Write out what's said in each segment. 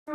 Hey,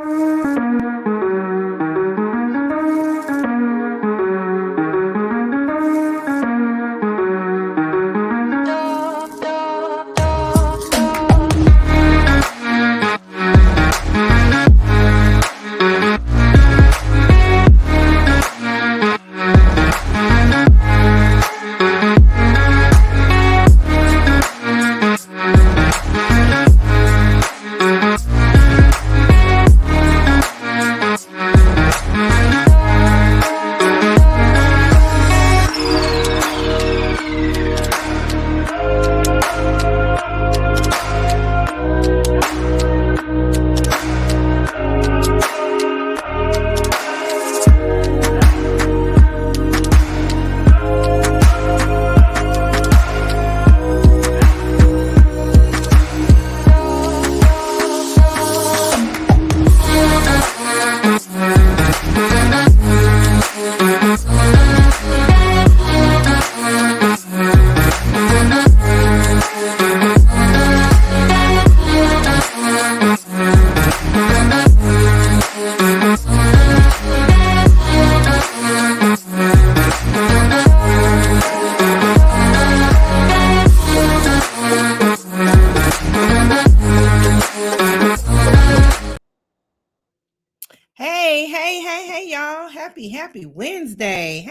y'all. Happy Wednesday.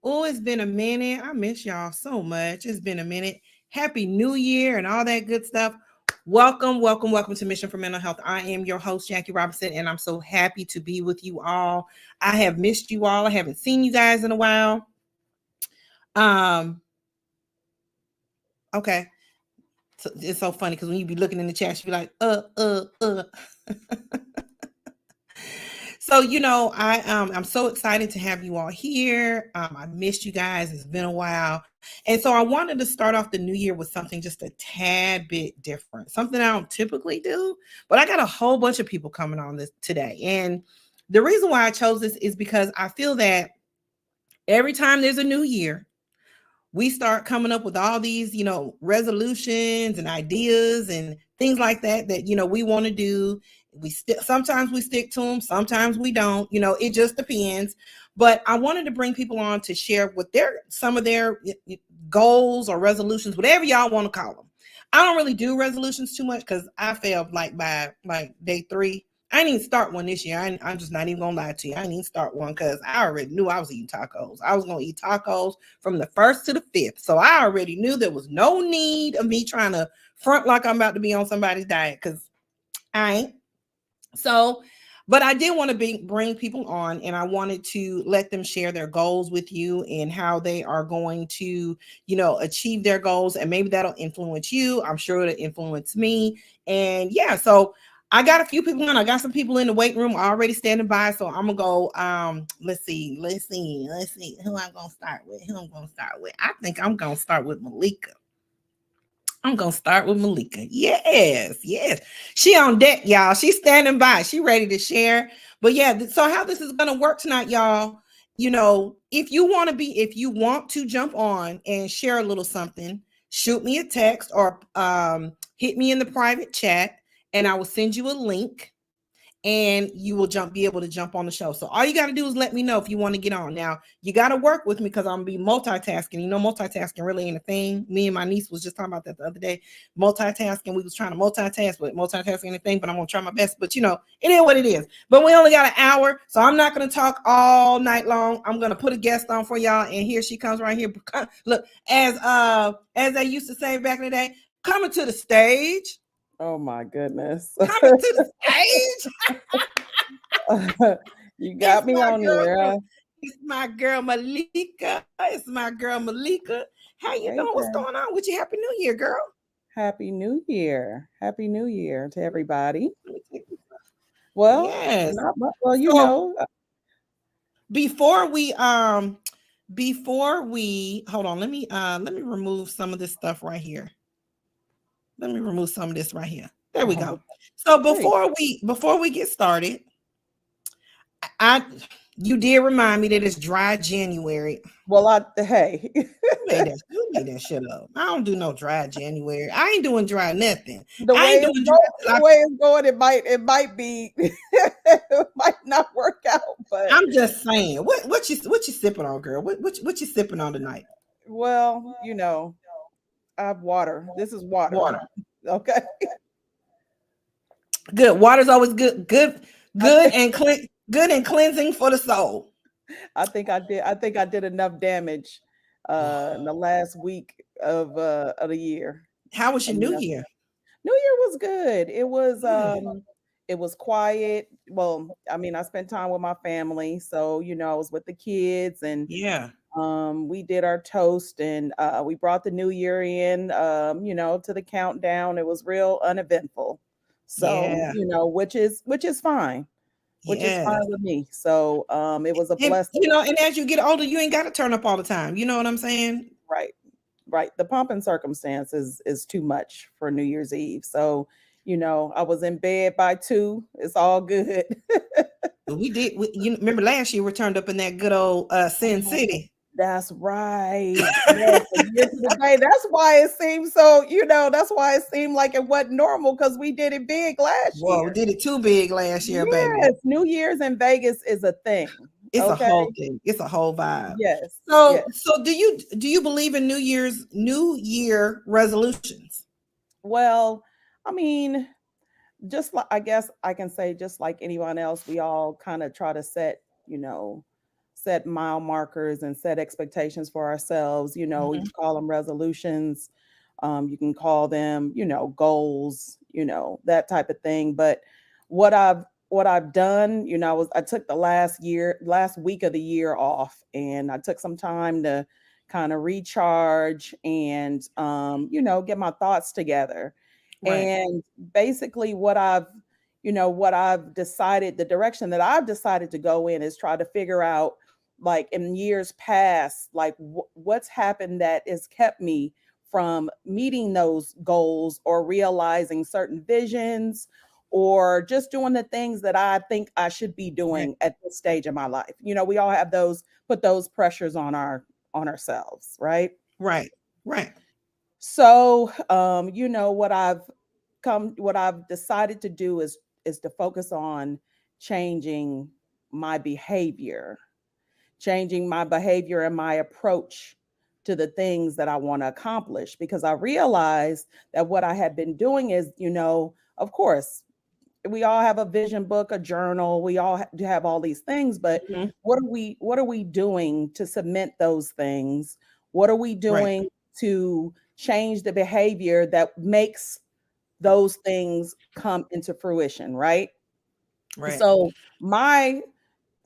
Oh, it's been a minute. I miss y'all so much. It's been a minute. Happy New Year and all that good stuff. Welcome to Mission for Mental Health. I am your host, Jackie Robinson, and I'm so happy to be with you all. I have missed you all. I haven't seen you guys in a while. Okay. So it's so funny because when you be looking in the chat, you be like, So, I'm so excited to have you all here. I missed you guys. It's been a while. And so I wanted to start off the new year with something just a tad bit different, something I don't typically do, but I got a whole bunch of people coming on this today. And the reason why I chose this is because I feel that every time there's a new year, we start coming up with all these, resolutions and ideas and things like that, we want to do. Sometimes we stick to them, sometimes we don't, it just depends. But I wanted to bring people on to share what some of their goals or resolutions, whatever y'all want to call them. I don't really do resolutions too much because I failed by day 3. I didn't even start one this year. I'm just not even gonna lie to you. I didn't even start one because I already knew I was eating tacos. I was gonna eat tacos from the 1st to the 5th. So I already knew there was no need of me trying to front like I'm about to be on somebody's diet because I ain't. So, but I did want to bring people on, and I wanted to let them share their goals with you and how they are going to, achieve their goals. And maybe that'll influence you. I'm sure it'll influence me. And yeah, so I got a few people in. I got some people in the waiting room already standing by. So I'm gonna go. Let's see who I'm gonna start with. I think I'm gonna start with Malika. Yes. She on deck, y'all. She's standing by. She ready to share. But yeah, so how this is gonna work tonight, y'all. If you want to jump on and share a little something, shoot me a text or hit me in the private chat, and I will send you a link. And you will be able to jump on the show. So all you got to do is let me know if you want to get on. Now, you got to work with me because I'm going to be multitasking. Multitasking really ain't a thing. Me and my niece was just talking about that the other day. Multitasking, we was trying to multitask, but multitasking ain't a thing, but I'm going to try my best. But, it is what it is. But we only got an hour, so I'm not going to talk all night long. I'm going to put a guest on for y'all, and here she comes right here. Look, as they used to say back in the day, coming to the stage. Oh my goodness. Coming to the stage. You got me on here. It's my girl Malika. How you doing? What's going on with you? Happy New Year, girl. Happy New Year. Happy New Year to everybody. Well, yes. Before we hold on, let me remove some of this stuff right here. Let me remove some of this right here. There we go. So before we get started, You did remind me that it's dry January. Well, hey, You made that shit up. I don't do no dry January. I ain't doing dry nothing. the I way ain't it's doing dry going, till the way it's going, it might be, it might not work out. But I'm just saying. What you sipping on, girl? What you sipping on tonight? well, I have water. This is water. Water. Okay. Good. Water's always good. Good. I Good think and good and cleansing for the soul. I think I did enough damage in the last week of the year. How was your new Enough. year? New Year was good. Good. It was quiet. Well, I mean, I spent time with my family, so I was with the kids, and Yeah. we did our toast, and we brought the new year in, to the countdown. It was real uneventful. So, Yeah. which is fine. Which is Yeah. fine with me. So, it was a And blessing. and as you get older, you ain't got to turn up all the time. You know what I'm saying? Right. Right. The pomp and circumstance is too much for New Year's Eve. So, I was in bed by 2. It's all good. But we did. You remember last year we turned up in that good old Sin Oh, City. that's right. Yes, a year to the day. That's why it seemed so, that's why it seemed like it wasn't normal, because we did it big last Well, we year. did it too big last year, baby. Yes, New Year's in Vegas is a thing. It's a Okay. whole thing. It's a whole vibe. Yes. So, Yes. do you believe in New Year resolutions? Well, I mean, just like, I guess I can say, just like anyone else, we all kind of try to set mile markers and set expectations for ourselves. We Mhm. call them resolutions. You can call them, goals, that type of thing. But what I've done, I took the last week of the year off, and I took some time to kind of recharge and get my thoughts together. Right. And basically what I've decided, the direction that I've decided to go in, is try to figure out, like, in years past, like, what's happened that has kept me from meeting those goals or realizing certain visions, or just doing the things that I think I should be Right. doing at this stage of my life. We all have put those pressures on ourselves, right? Right. Right. So, what I've decided to do is to focus on changing my behavior, changing my behavior and my approach to the things that I want to accomplish, because I realized that what I had been doing is, of course, we all have a vision book, a journal, we all have all these things, but Mhm. what are we doing to cement those things? What are we Right. doing to change the behavior that makes those things come into fruition, right? Right. So, my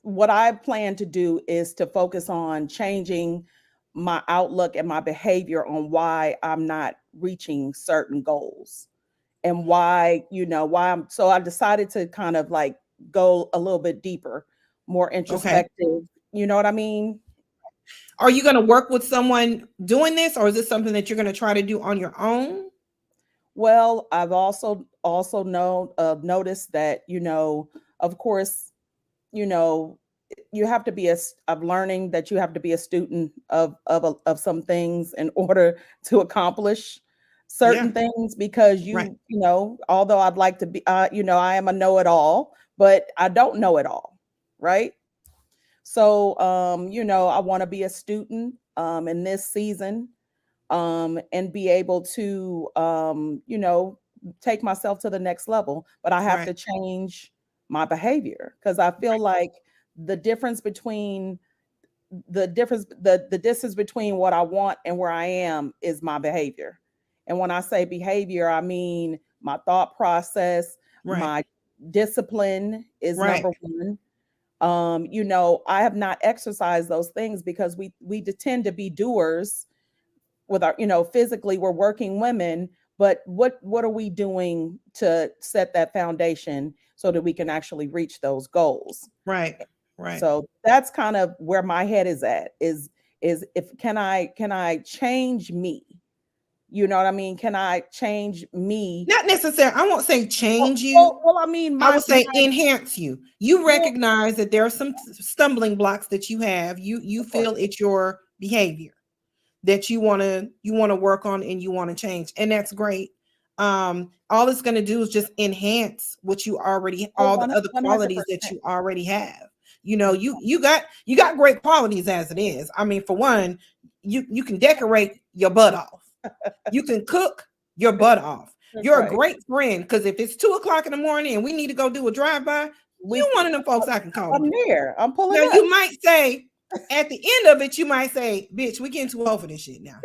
what I plan to do is to focus on changing my outlook and my behavior on why I'm not reaching certain goals, and why I decided to kind of like go a little bit deeper, more Okay. introspective. You know what I mean? Are you going to work with someone doing this, or is this something that you're going to try to do on your own? Well, I've also noticed that, of course, you know you have to be I'm learning that you have to be a student of some things in order to accomplish Yeah. certain things, because Right. although I'd like to be, I am a know-it-all, but I don't know it all, right? So, I want to be a student in this season, and be able to, take myself to the next level. But I have Right. to change my behavior, because I feel like the difference between the distance between what I want and where I am is my behavior. And when I say behavior, I mean my thought process, Right. my discipline is Right. number one. I have not exercised those things, because we tend to be doers with our, physically we're working women, but what are we doing to set that foundation so that we can actually reach those goals? Right. Right. So that's kind of where my head is at, is if can I change me, You know what I mean? Can I change me? Not necessarily. I won't say change you. Well, I mean, I would say my enhance you. You well, recognize that there are some stumbling blocks that you have. You of course. feel it's your behavior that you want to work on and you want to change, and that's great. All it's going to do is just enhance what you already, Oh, all the other qualities that 100%. you already have. You got great qualities as it is. I mean, for one, you can decorate your butt off. You can cook your butt off. That's You're a right. great friend, because if it's 2 o'clock in the morning and we need to go do a drive-by, We, you one of them folks I can call. I'm there. I'm pulling Now up. you might say, at the end of it, you might say, "Bitch, we getting too old for this shit now.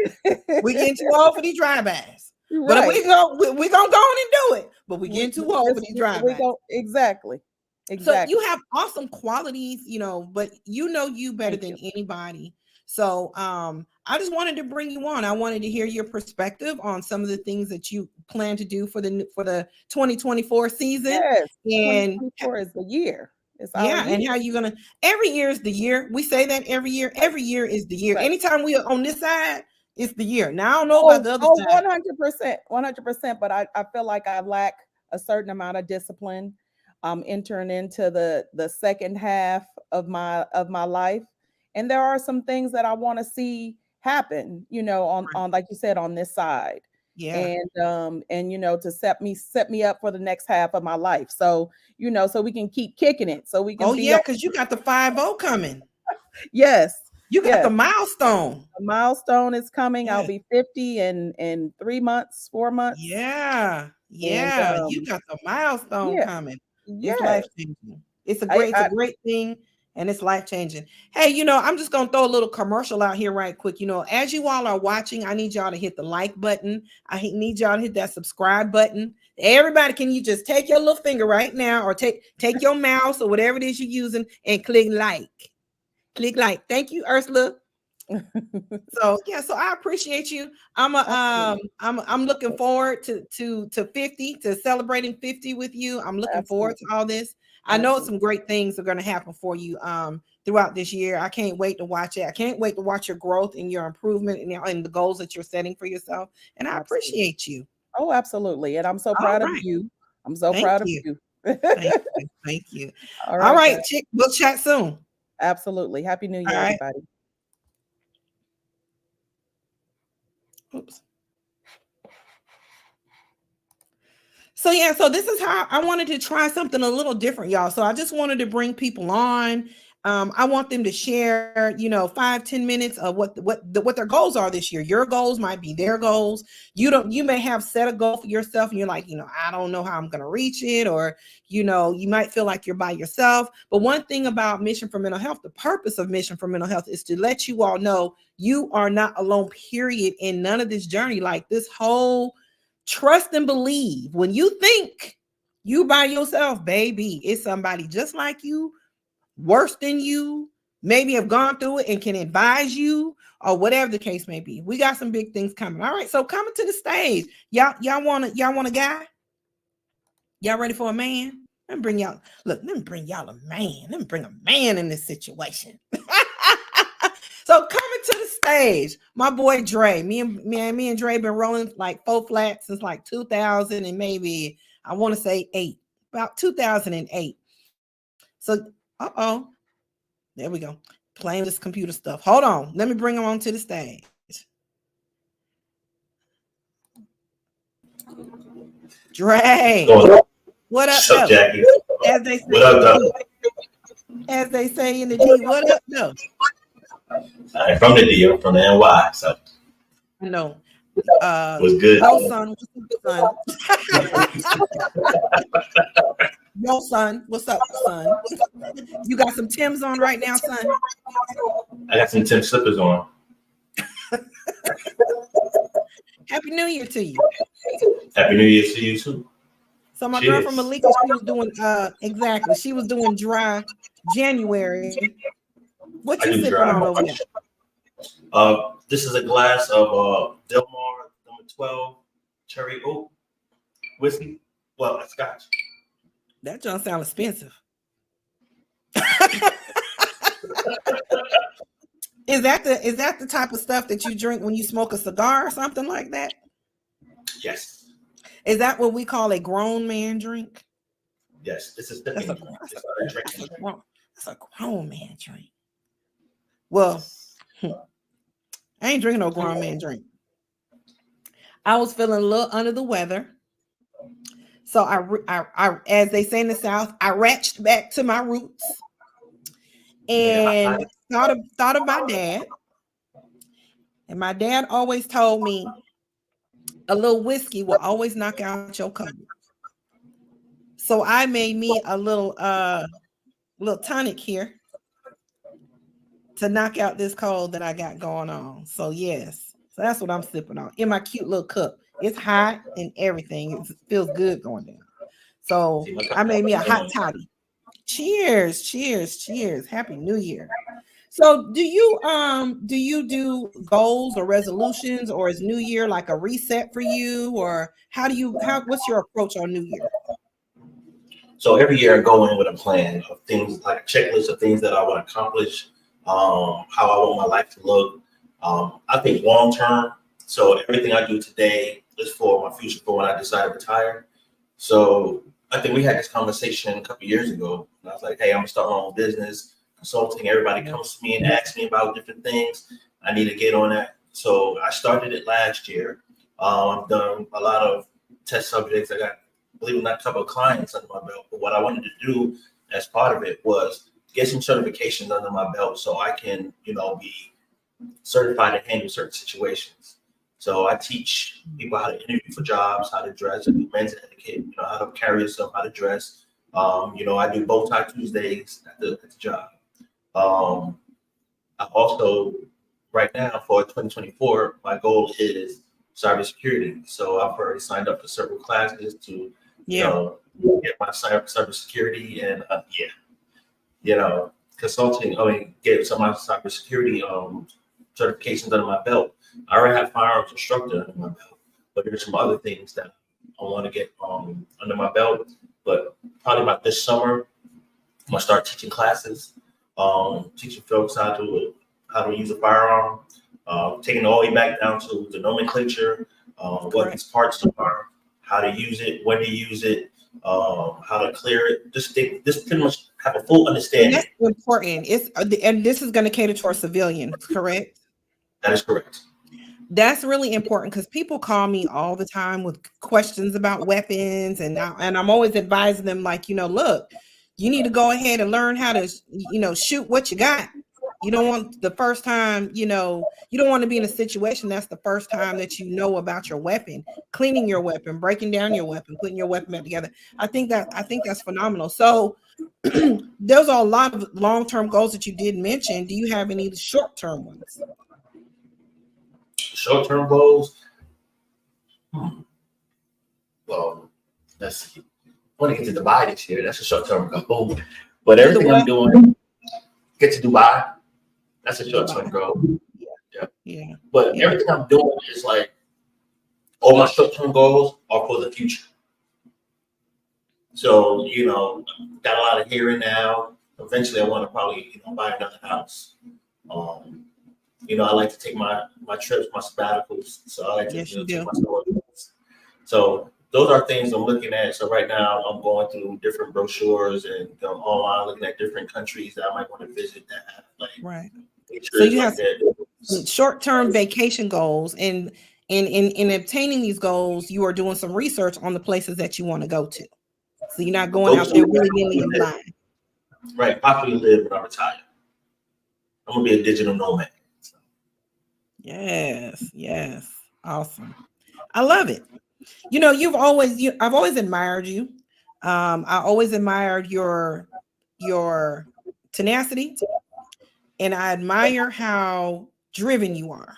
We getting too old for these drive-bys." But Right. we gonna go on and do it. But we getting too old for these We drive-bys. go exactly. So Exactly. you have awesome qualities, but you know you better Thank than anybody. So I just wanted to bring you on. I wanted to hear your perspective on some of the things that you plan to do for the 2024 season. Yes. And 2024 is the year. It's our yeah, year. and how you gonna, every year is the year. We say that every year. Every year is the year. Right. Anytime we are on this side, it's the year. Now I don't know about the other side. 100%. 100%. But I feel like I lack a certain amount of discipline. I'm entering into the second half of my life. And there are some things that I want to see happen, on like you said, on this side. Yeah. And to set me up for the next half of my life. So, so we can keep kicking it. So we can Oh be yeah, because you got the 5-0 coming. yes. You got Yes. the milestone. A milestone is coming. I'll Yes. be 50 in 3 months, 4 months. Yeah. And Yeah. You got the milestone yeah, coming. It's yes. life changing. It's a I great thing, and it's life changing. Hey, I'm just gonna throw a little commercial out here right quick. As you all are watching, I need y'all to hit the like button. I need y'all to hit that subscribe button. Everybody, can you just take your little finger right now, or take your mouse or whatever it is you're using and click like? Click like. Thank you, Ursula. So yeah, so I appreciate you. I'm looking forward to 50, to celebrating 50 with you. I'm looking forward to all this. I know some great things are going to happen for you throughout this year. I can't wait to watch it. I can't wait to watch your growth and your improvement and the goals that you're setting for yourself. And I appreciate you. Oh, absolutely. And I'm so proud of you. I'm so proud of you. Thank you. All right, chick. We'll chat soon. Absolutely. Happy New Year, everybody. Oops. So yeah, so this is how I wanted to try something a little different, y'all. So I just wanted to bring people on. I want them to share, 5-10 minutes of what their goals are this year. Your goals might be their goals. You may have set a goal for yourself and you're like, I don't know how I'm going to reach it, or, you might feel like you're by yourself. But one thing about Mission for Mental Health, the purpose of Mission for Mental Health is to let you all know you are not alone, period, in none of this journey. Like this whole trust and believe. When you think you by yourself, baby, it's somebody just like you, worse than you, maybe have gone through it and can advise you, or whatever the case may be. We got some big things coming. All right, so coming to the stage, y'all want a guy? Y'all ready for a man? Let me bring y'all a man. Let me bring a man in this situation. So coming to the stage, my boy Dre. Me and Dre been rolling like 4 flats since like 2000 and maybe I want to say 8, about 2008. So there we go. Playing this computer stuff. Hold on. Let me bring him on to the stage. Dre. What up, though? Jackie? As they say, what up, though? As they say in the D, what up, though? I'm from the D, I'm from the NY, so I know. What's good? Yo, son. Yo, son. What's up, son? You got some Timbs on right now, son? I got some Tim slippers on. Happy New Year to you. Happy New Year to you too. So my girl from Malika, she was doing exactly. She was doing dry January. What you sipping on over there? This is a glass of Del Mar number 12 cherry oak whiskey. Well, a scotch. That don't sound expensive. Is that the type of stuff that you drink when you smoke a cigar or something like that? Yes. Is that what we call a grown man drink? Yes. This is That's the a, drink. that's It's a, not a that's drinking a drink. grown, that's a grown man drink. Well, I ain't drinking no grown man drink. I was feeling a little under the weather. So I, as they say in the South, I ratcheted back to my roots and thought of my dad. And my dad always told me a little whiskey will always knock out your cold. So I made me a little tonic here to knock out this cold that I got going on. So yes, so that's what I'm sipping on in my cute little cup. It's hot and everything. It feels good going down. So I made me a hot toddy. Cheers, cheers, cheers. Happy New Year. So do you do goals or resolutions, or is New Year like a reset for you, or what's your approach on New Year? So every year I go in with a plan of things, like a checklist of things that I want to accomplish, how I want my life to look. I think long term. So everything I do today is for my future, for when I decide to retire. So I think we had this conversation a couple of years ago. And I was like, hey, I'm gonna start my own business, consulting. Everybody comes to me and asks me about different things. I need to get on that. So I started it last year. I've done a lot of test subjects. I got, believe it or not, a couple of clients under my belt. But what I wanted to do as part of it was get some certifications under my belt so I can, be certified to handle certain situations. So I teach people how to interview for jobs, how to dress, I do men's etiquette, how to carry yourself, how to dress. I do bow tie Tuesdays at the job. I also, right now for 2024, my goal is cybersecurity. So I've already signed up for several classes to, get my cybersecurity and consulting. Get some of my cybersecurity certifications under my belt. I already have firearms instructor under my belt, but there's some other things that I want to get under my belt. But probably about this summer, I'm gonna start teaching classes, teaching folks how to use a firearm, taking it all the way back down to the nomenclature, what these parts are, how to use it, when to use it, how to clear it. Just pretty much have a full understanding. And that's important. And this is going to cater to our civilians, correct? That is correct. That's really important because people call me all the time with questions about weapons, and I'm always advising them, like, look, you need to go ahead and learn how to, shoot what you got. You don't want the first time, you don't want to be in a situation that's the first time that you know about your weapon, cleaning your weapon, breaking down your weapon, putting your weapon back together. I think that's phenomenal. So there's a lot of long-term goals that you did mention. Do you have any short-term ones? Short-term goals. Well, let's see. I want to get to Dubai this year. That's a short-term goal. But everything I'm doing, get to Dubai. That's a short-term goal. Yeah. But everything I'm doing is like, all my short-term goals are for the future. So, got a lot of here and now. Eventually, I want to probably, buy another house. I like to take my trips, my sabbaticals. So I like to take my sabbaticals. So those are things I'm looking at. So right now, I'm going through different brochures and online, looking at different countries that I might want to visit that have right. So you have short-term vacation goals, and in obtaining these goals, you are doing some research on the places that you want to go to. So you're not going out there willy-nilly and blind. Right. Possibly live when I retire. I'm gonna be a digital nomad. So. Yes. Awesome. I love it. I've always admired you. I always admired your tenacity. And I admire how driven you are.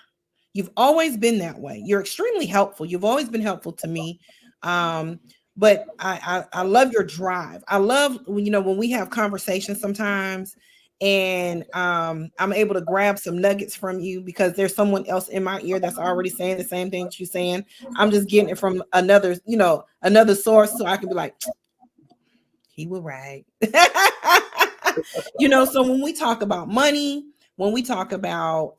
You've always been that way. You're extremely helpful. You've always been helpful to me. But I love your drive. I love when we have conversations sometimes, and I'm able to grab some nuggets from you because there's someone else in my ear that's already saying the same thing that you're saying. I'm just getting it from another source, so I can be like, he was right. So when we talk about money, when we talk about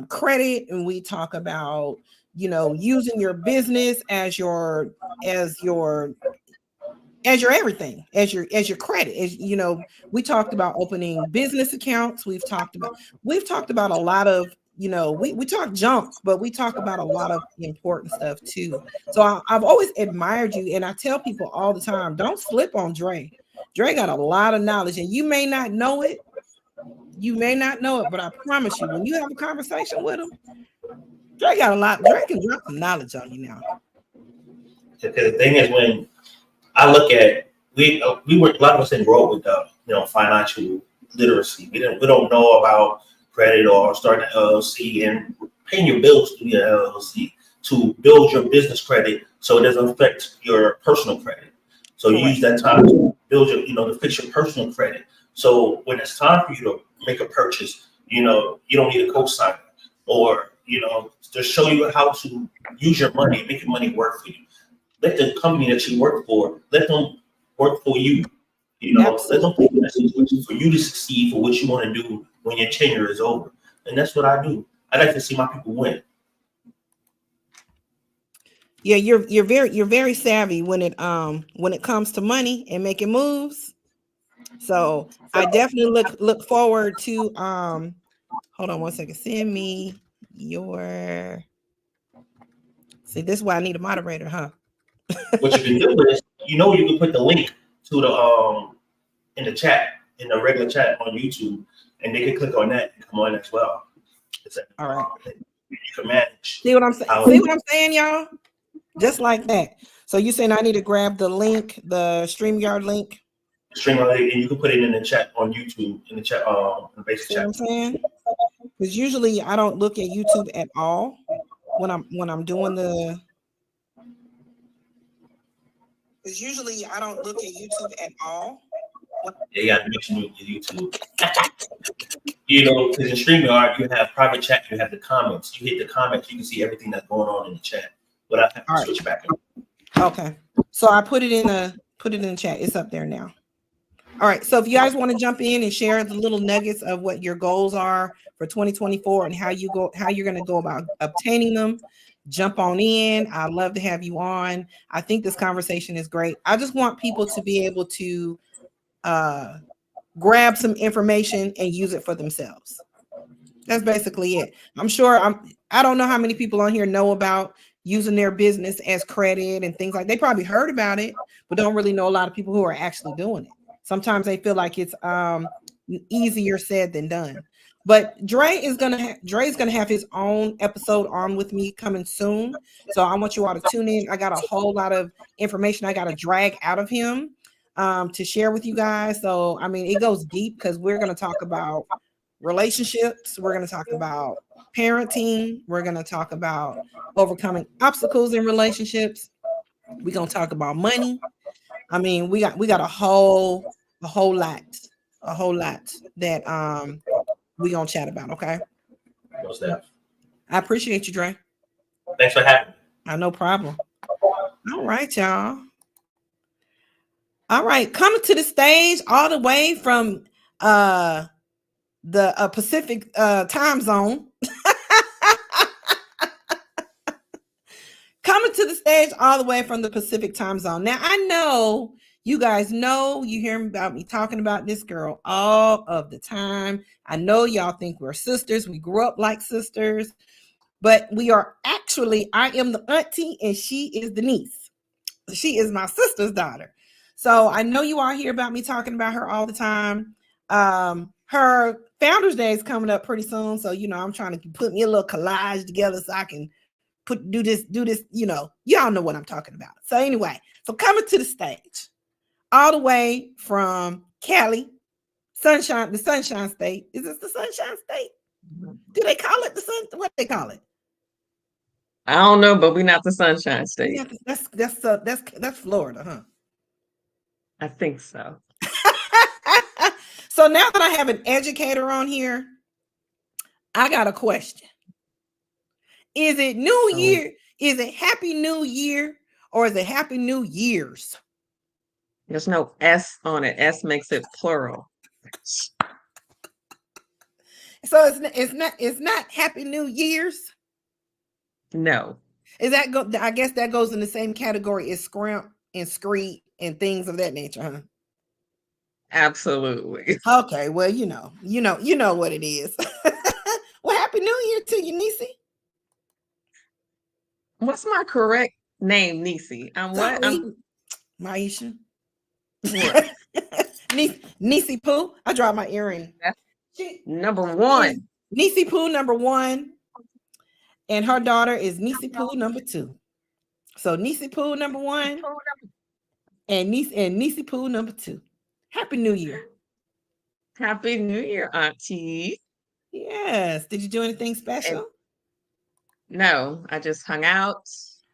credit, and we talk about using your business as your everything, as your credit. We talked about opening business accounts. We've talked about a lot of, we talk junk, but we talk about a lot of important stuff too. So I've always admired you, and I tell people all the time, don't slip on Dre. Dre got a lot of knowledge, and you may not know it. But I promise you, when you have a conversation with him, Dre got a lot. Dre can drop some knowledge on you now. Because the thing is, when I look at we were, a lot of us didn't grow up with financial literacy. We don't know about credit or starting an LLC and paying your bills through your LLC to build your business credit so it doesn't affect your personal credit. So you use that time to build your, to fix your personal credit. So when it's time for you to make a purchase, you don't need a cosigner or, to show you how to use your money, make your money work for you. Let the company that you work for, let them work for you. Let them put the message for you to succeed for what you want to do when your tenure is over. And that's what I do. I like to see my people win. Yeah, you're very savvy when it comes to money and making moves. So I definitely look forward to hold on one second. Send me your see, this is why I need a moderator, huh? What you can do is, you can put the link to the in the chat, in the regular chat on YouTube, and they can click on that and come on as well. All right. You can manage. See what I'm saying? See what I'm saying, y'all? Just like that. So you saying I need to grab the link, the StreamYard link? StreamYard, and you can put it in the chat on YouTube, in the chat, in the basic chat. What I'm saying? Because usually I don't look at YouTube at all when I'm doing the. Because usually I don't look at YouTube at all. Yeah, you got to mix with YouTube. Because in StreamYard, you have private chat, you have the comments. You hit the comments, you can see everything that's going on in the chat. But I have to switch back. Okay. So I put it in the chat. It's up there now. All right. So if you guys want to jump in and share the little nuggets of what your goals are for 2024 and how you're going to go about obtaining them, jump on in. I'd love to have you on. I think this conversation is great. I just want people to be able to grab some information and use it for themselves. That's basically it. I don't know how many people on here know about using their business as credit and things like that. They probably heard about it, but don't really know a lot of people who are actually doing it. Sometimes they feel like it's easier said than done. But Dre's gonna have his own episode on with me coming soon. So I want you all to tune in. I got a whole lot of information I got to drag out of him to share with you guys. So it goes deep because we're gonna talk about relationships. We're gonna talk about parenting. We're gonna talk about overcoming obstacles in relationships. We're gonna talk about money. We got a whole lot that we're gonna chat about. Okay. What's that? I appreciate you, Dre. Thanks for having me. No problem. All right, y'all. All right, coming to the stage all the way from the Pacific time zone. Coming to the stage all the way from the Pacific time zone. Now, I know you guys know, you hear about me talking about this girl all of the time. I know y'all think we're sisters. We grew up like sisters, but we are actually, I am the auntie and she is the niece. She is my sister's daughter. So I know you all hear about me talking about her all the time. Her Founders Day is coming up pretty soon. So, I'm trying to put me a little collage together so I can do this, y'all know what I'm talking about. So anyway, so coming to the stage all the way from Cali, the Sunshine State. Is this the Sunshine State? Do they call it the sun? What do they call it? I don't know, but we're not the Sunshine State. Yeah, that's Florida, huh? I think so. So now that I have an educator on here, I got a question. Is it New Year? Is it Happy New Year or is it Happy New Years? There's no S on it. S makes it plural. So it's not Happy New Years. No, Is that go? I guess that goes in the same category as scrimp and screet and things of that nature, huh? absolutely. Okay, well, you know what it is. Well, happy New Year to you, Nisi. What's my correct name, Nisi? I'm what? Sorry, Maisha. What? Nisi Pooh. I dropped my earring. That's She number is one. Nisi Pooh number 1, and her daughter is Nisi Pooh number 2. So Nisi Pooh number 1 and Nisi Pooh number 2. Happy New Year. Happy New Year, Auntie. Yes. Did you do anything And special? no, I just hung out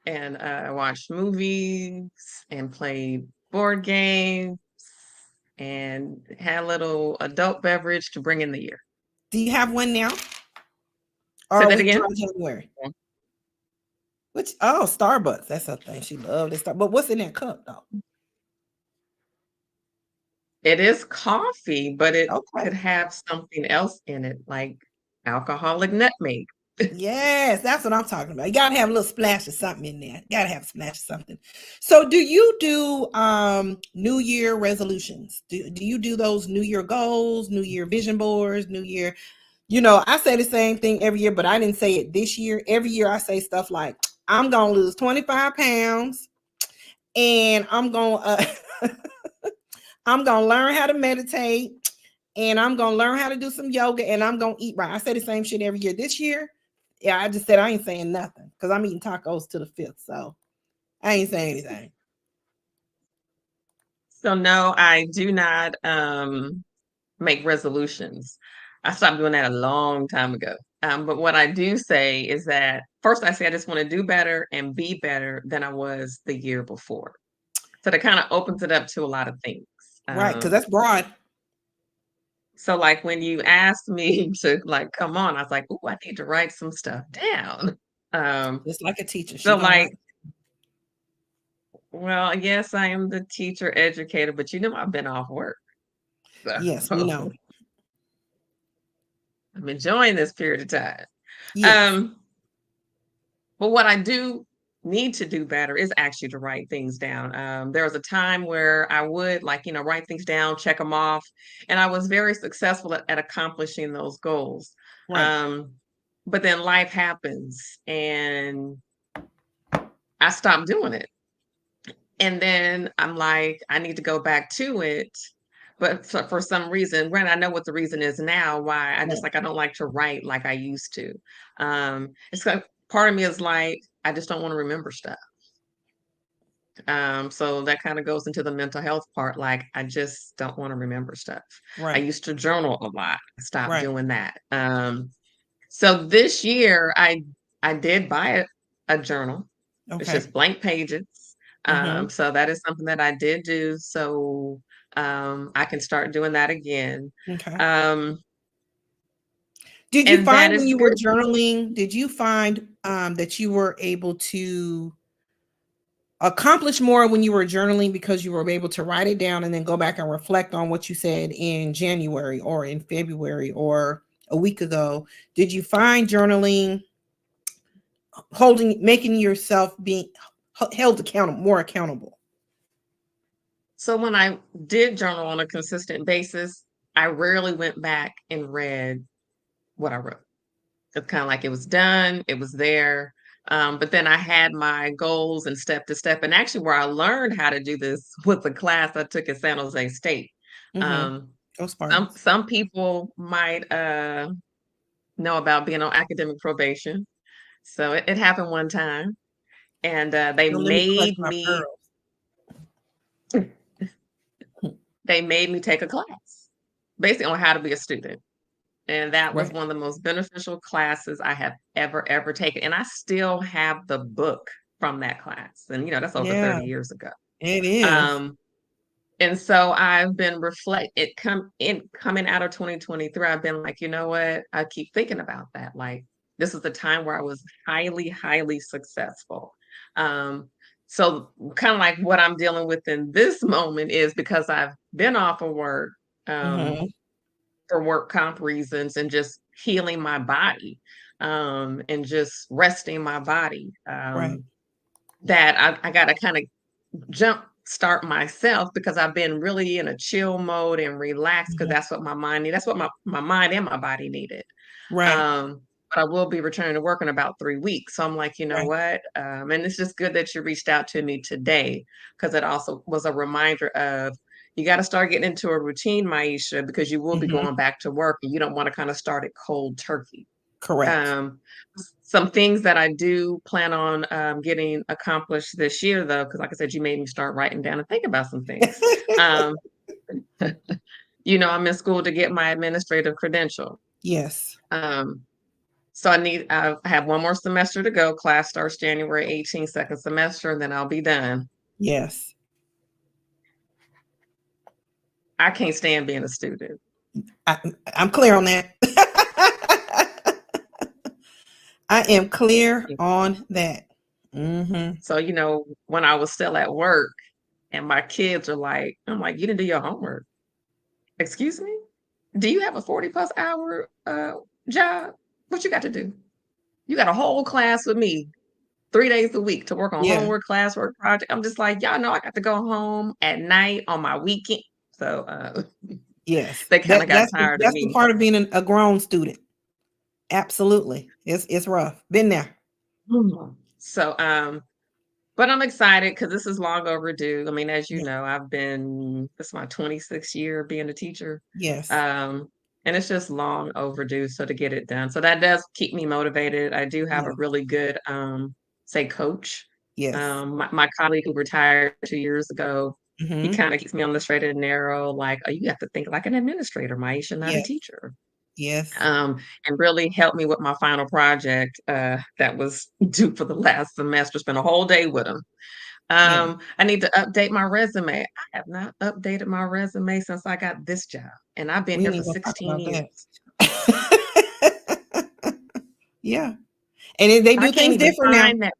and watched movies and played board games and had a little adult beverage to bring in the year. Do you have one now? Or Say are that we again. trying January? Yeah. Starbucks. That's her thing. She loved it. But what's in that cup though? It is coffee, but it Okay. could have something else in it, like alcoholic nutmeg. Yes, that's what I'm talking about. You gotta have a little splash of something in there. Gotta have a splash of something. So do you do New Year resolutions? Do you do those New Year goals, New Year vision boards, New Year? I say the same thing every year, but I didn't say it this year. Every year I say stuff like, I'm gonna lose 25 pounds and I'm gonna I'm gonna learn how to meditate and I'm gonna learn how to do some yoga and I'm gonna eat right. I say the same shit every year. This year, yeah, I just said I ain't saying nothing because I'm eating tacos to the 5th. So I ain't saying anything. So no, I do not make resolutions. I stopped doing that a long time ago. But what I do say is that first I say I just want to do better and be better than I was the year before. So that kind of opens it up to a lot of things. Right, because that's broad. So like when you asked me to like come on, I was like, oh, I need to write some stuff down. Just like a teacher. So like, well, yes, I am the teacher educator, but I've been off work. So yes, we know. I'm enjoying this period of time. Yes. But what I do need to do better is actually to write things down. There was a time where I would write things down, check them off, and I was very successful at accomplishing those goals. Right. But then life happens and I stopped doing it. And then I'm like, I need to go back to it. But for some reason, when I know what the reason is now, why I just I don't like to write like I used to. It's like part of me is like, I just don't want to remember stuff. So that kind of goes into the mental health part. Like, I just don't want to remember stuff. I used to journal a lot. I stopped doing that. So this year I did buy a journal. Okay. It's just blank pages. So that is something that I did do. So I can start doing that again. Okay. Did you find when you were journaling, did you find that you were able to accomplish more when you were journaling because you were able to write it down and then go back and reflect on what you said in January or in February or a week ago? Did you find journaling making yourself being held accountable, more accountable? So when I did journal on a consistent basis, I rarely went back and read what I wrote. It's kind of like it was done, it was there. But then I had my goals and step to step. And actually where I learned how to do this was the class I took at San Jose State. Some people might know about being on academic probation. So it happened one time. And they made me take a class basically on how to be a student. And that was one of the most beneficial classes I have ever taken. And I still have the book from that class. And, that's over 30 years ago. It is. And so I've been coming out of 2023, I've been like, you know what? I keep thinking about that. Like, this is the time where I was highly, highly successful. So kind of like what I'm dealing with in this moment is because I've been off of work for work comp reasons and just healing my body. and just resting my body. Right. That I got to kind of jump start myself because I've been really in a chill mode and relaxed because Mhm. that's what my mind needed. That's what my mind and my body needed. Right. Um, but I will be returning to work in about 3 weeks. So I'm like, you know Right. what? And it's just good that you reached out to me today because it also was a reminder of you got to start getting into a routine, Maisha, because you will be Mhm. going back to work and you don't want to kind of start it cold turkey. Correct. Some things that I do plan on getting accomplished this year, though, because like I said, you made me start writing down and think about some things. Um, I'm in school to get my administrative credential. Yes. Um, so I have one more semester to go. Class starts January 18th, second semester, and then I'll be done. Yes. I can't stand being a student. I'm clear on that. I am clear on that. Mm-hmm. So, when I was still at work and my kids are like, I'm like, you didn't do your homework. Excuse me? Do you have a 40+ hour job? What you got to do? You got a whole class with me 3 days a week to work on Yeah. homework, classwork, project. I'm just like, y'all know I got to go home at night on my weekend. So Yes. they kind of got tired of That's the me. part of being a grown student. Absolutely. It's rough. Been there. So but I'm excited because this is long overdue. I mean, as you Yeah. know, this is my 26th year being a teacher. Yes. And it's just long overdue. So to get it done. So that does keep me motivated. I do have Yeah. a really good, say, coach. Yes. My colleague who retired 2 years ago, he Mm-hmm. kind of keeps me on the straight and narrow, like, oh, you have to think like an administrator, Maisha, not a Yes. teacher. Yes. And really helped me with my final project that was due for the last semester. Spent a whole day with him. Yeah. I need to update my resume. I have not updated my resume since I got this job, and I've been We here ain't for even gonna talk 16 about years. that. Yeah. And they I do can't things even different now. find that.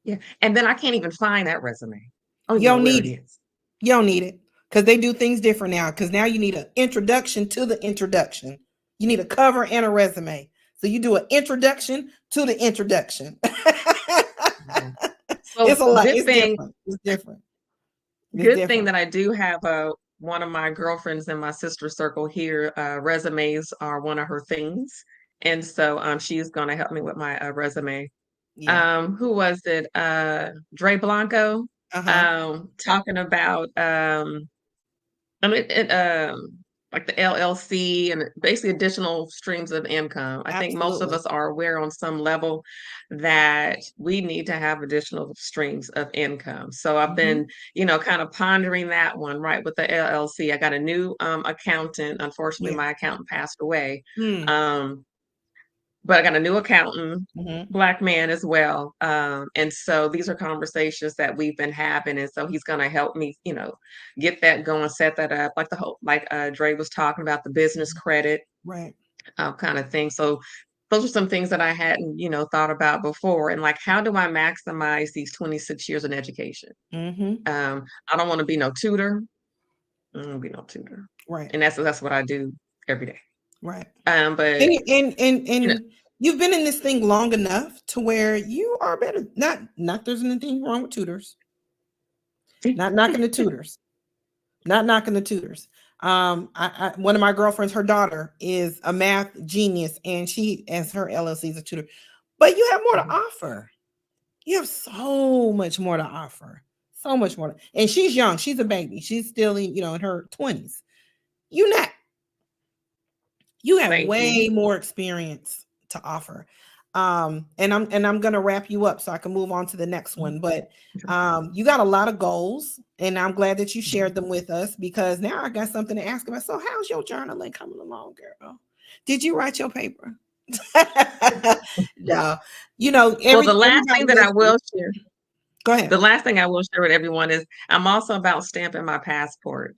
Yeah, and then I can't even find that resume. I don't You even know don't where need it it. is. You don't need it. Because they do things different now. Because now you need an introduction to the introduction. You need a cover and a resume. So you do an introduction to the introduction. Yeah. It's So a lot. It's different. It's different. It's good thing different. that I do have one of my girlfriends in my sister circle here. Resumes are one of her things, and so she's going to help me with my resume. Yeah. Who was it? Dre Blanco, Uh-huh. talking about I mean, like the LLC and basically additional streams of income. I think most of Absolutely. us are aware on some level that we need to have additional streams of income. So I've Mhm. been, kind of pondering that one, right, with the LLC. I got a new accountant. Unfortunately, Yeah. my accountant passed away. Hmm. Um, but I got a new accountant, Mhm. Black man as well. And so these are conversations that we've been having. And so he's going to help me, get that going, set that up, like Dre was talking about the business credit Right. kind of thing. So those are some things that I hadn't, thought about before. And like, how do I maximize these 26 years in education? Mhm. I don't want to be no tutor. I don't want to be no tutor. Right. And that's what I do every day. Right. But you know, And you've been in this thing long enough to where you are better. Not there's anything wrong with tutors. Not knocking the tutors. Not knocking the tutors. One of my girlfriends, her daughter is a math genius, and she, as her LLC, is a tutor. But you have more to offer. You have so much more to offer. So much more. And she's young. She's a baby. She's still in her 20s. You not. You have thank you. way more experience to offer. And I'm gonna wrap you up so I can move on to the next one. But you got a lot of goals, and I'm glad that you shared them with us because now I got something to ask about. So how's your journaling coming along, girl? Did you write your paper? No, Well, the last everybody thing that I listening. will share, Go the ahead. last thing I will share with everyone is I'm also about stamping my passport.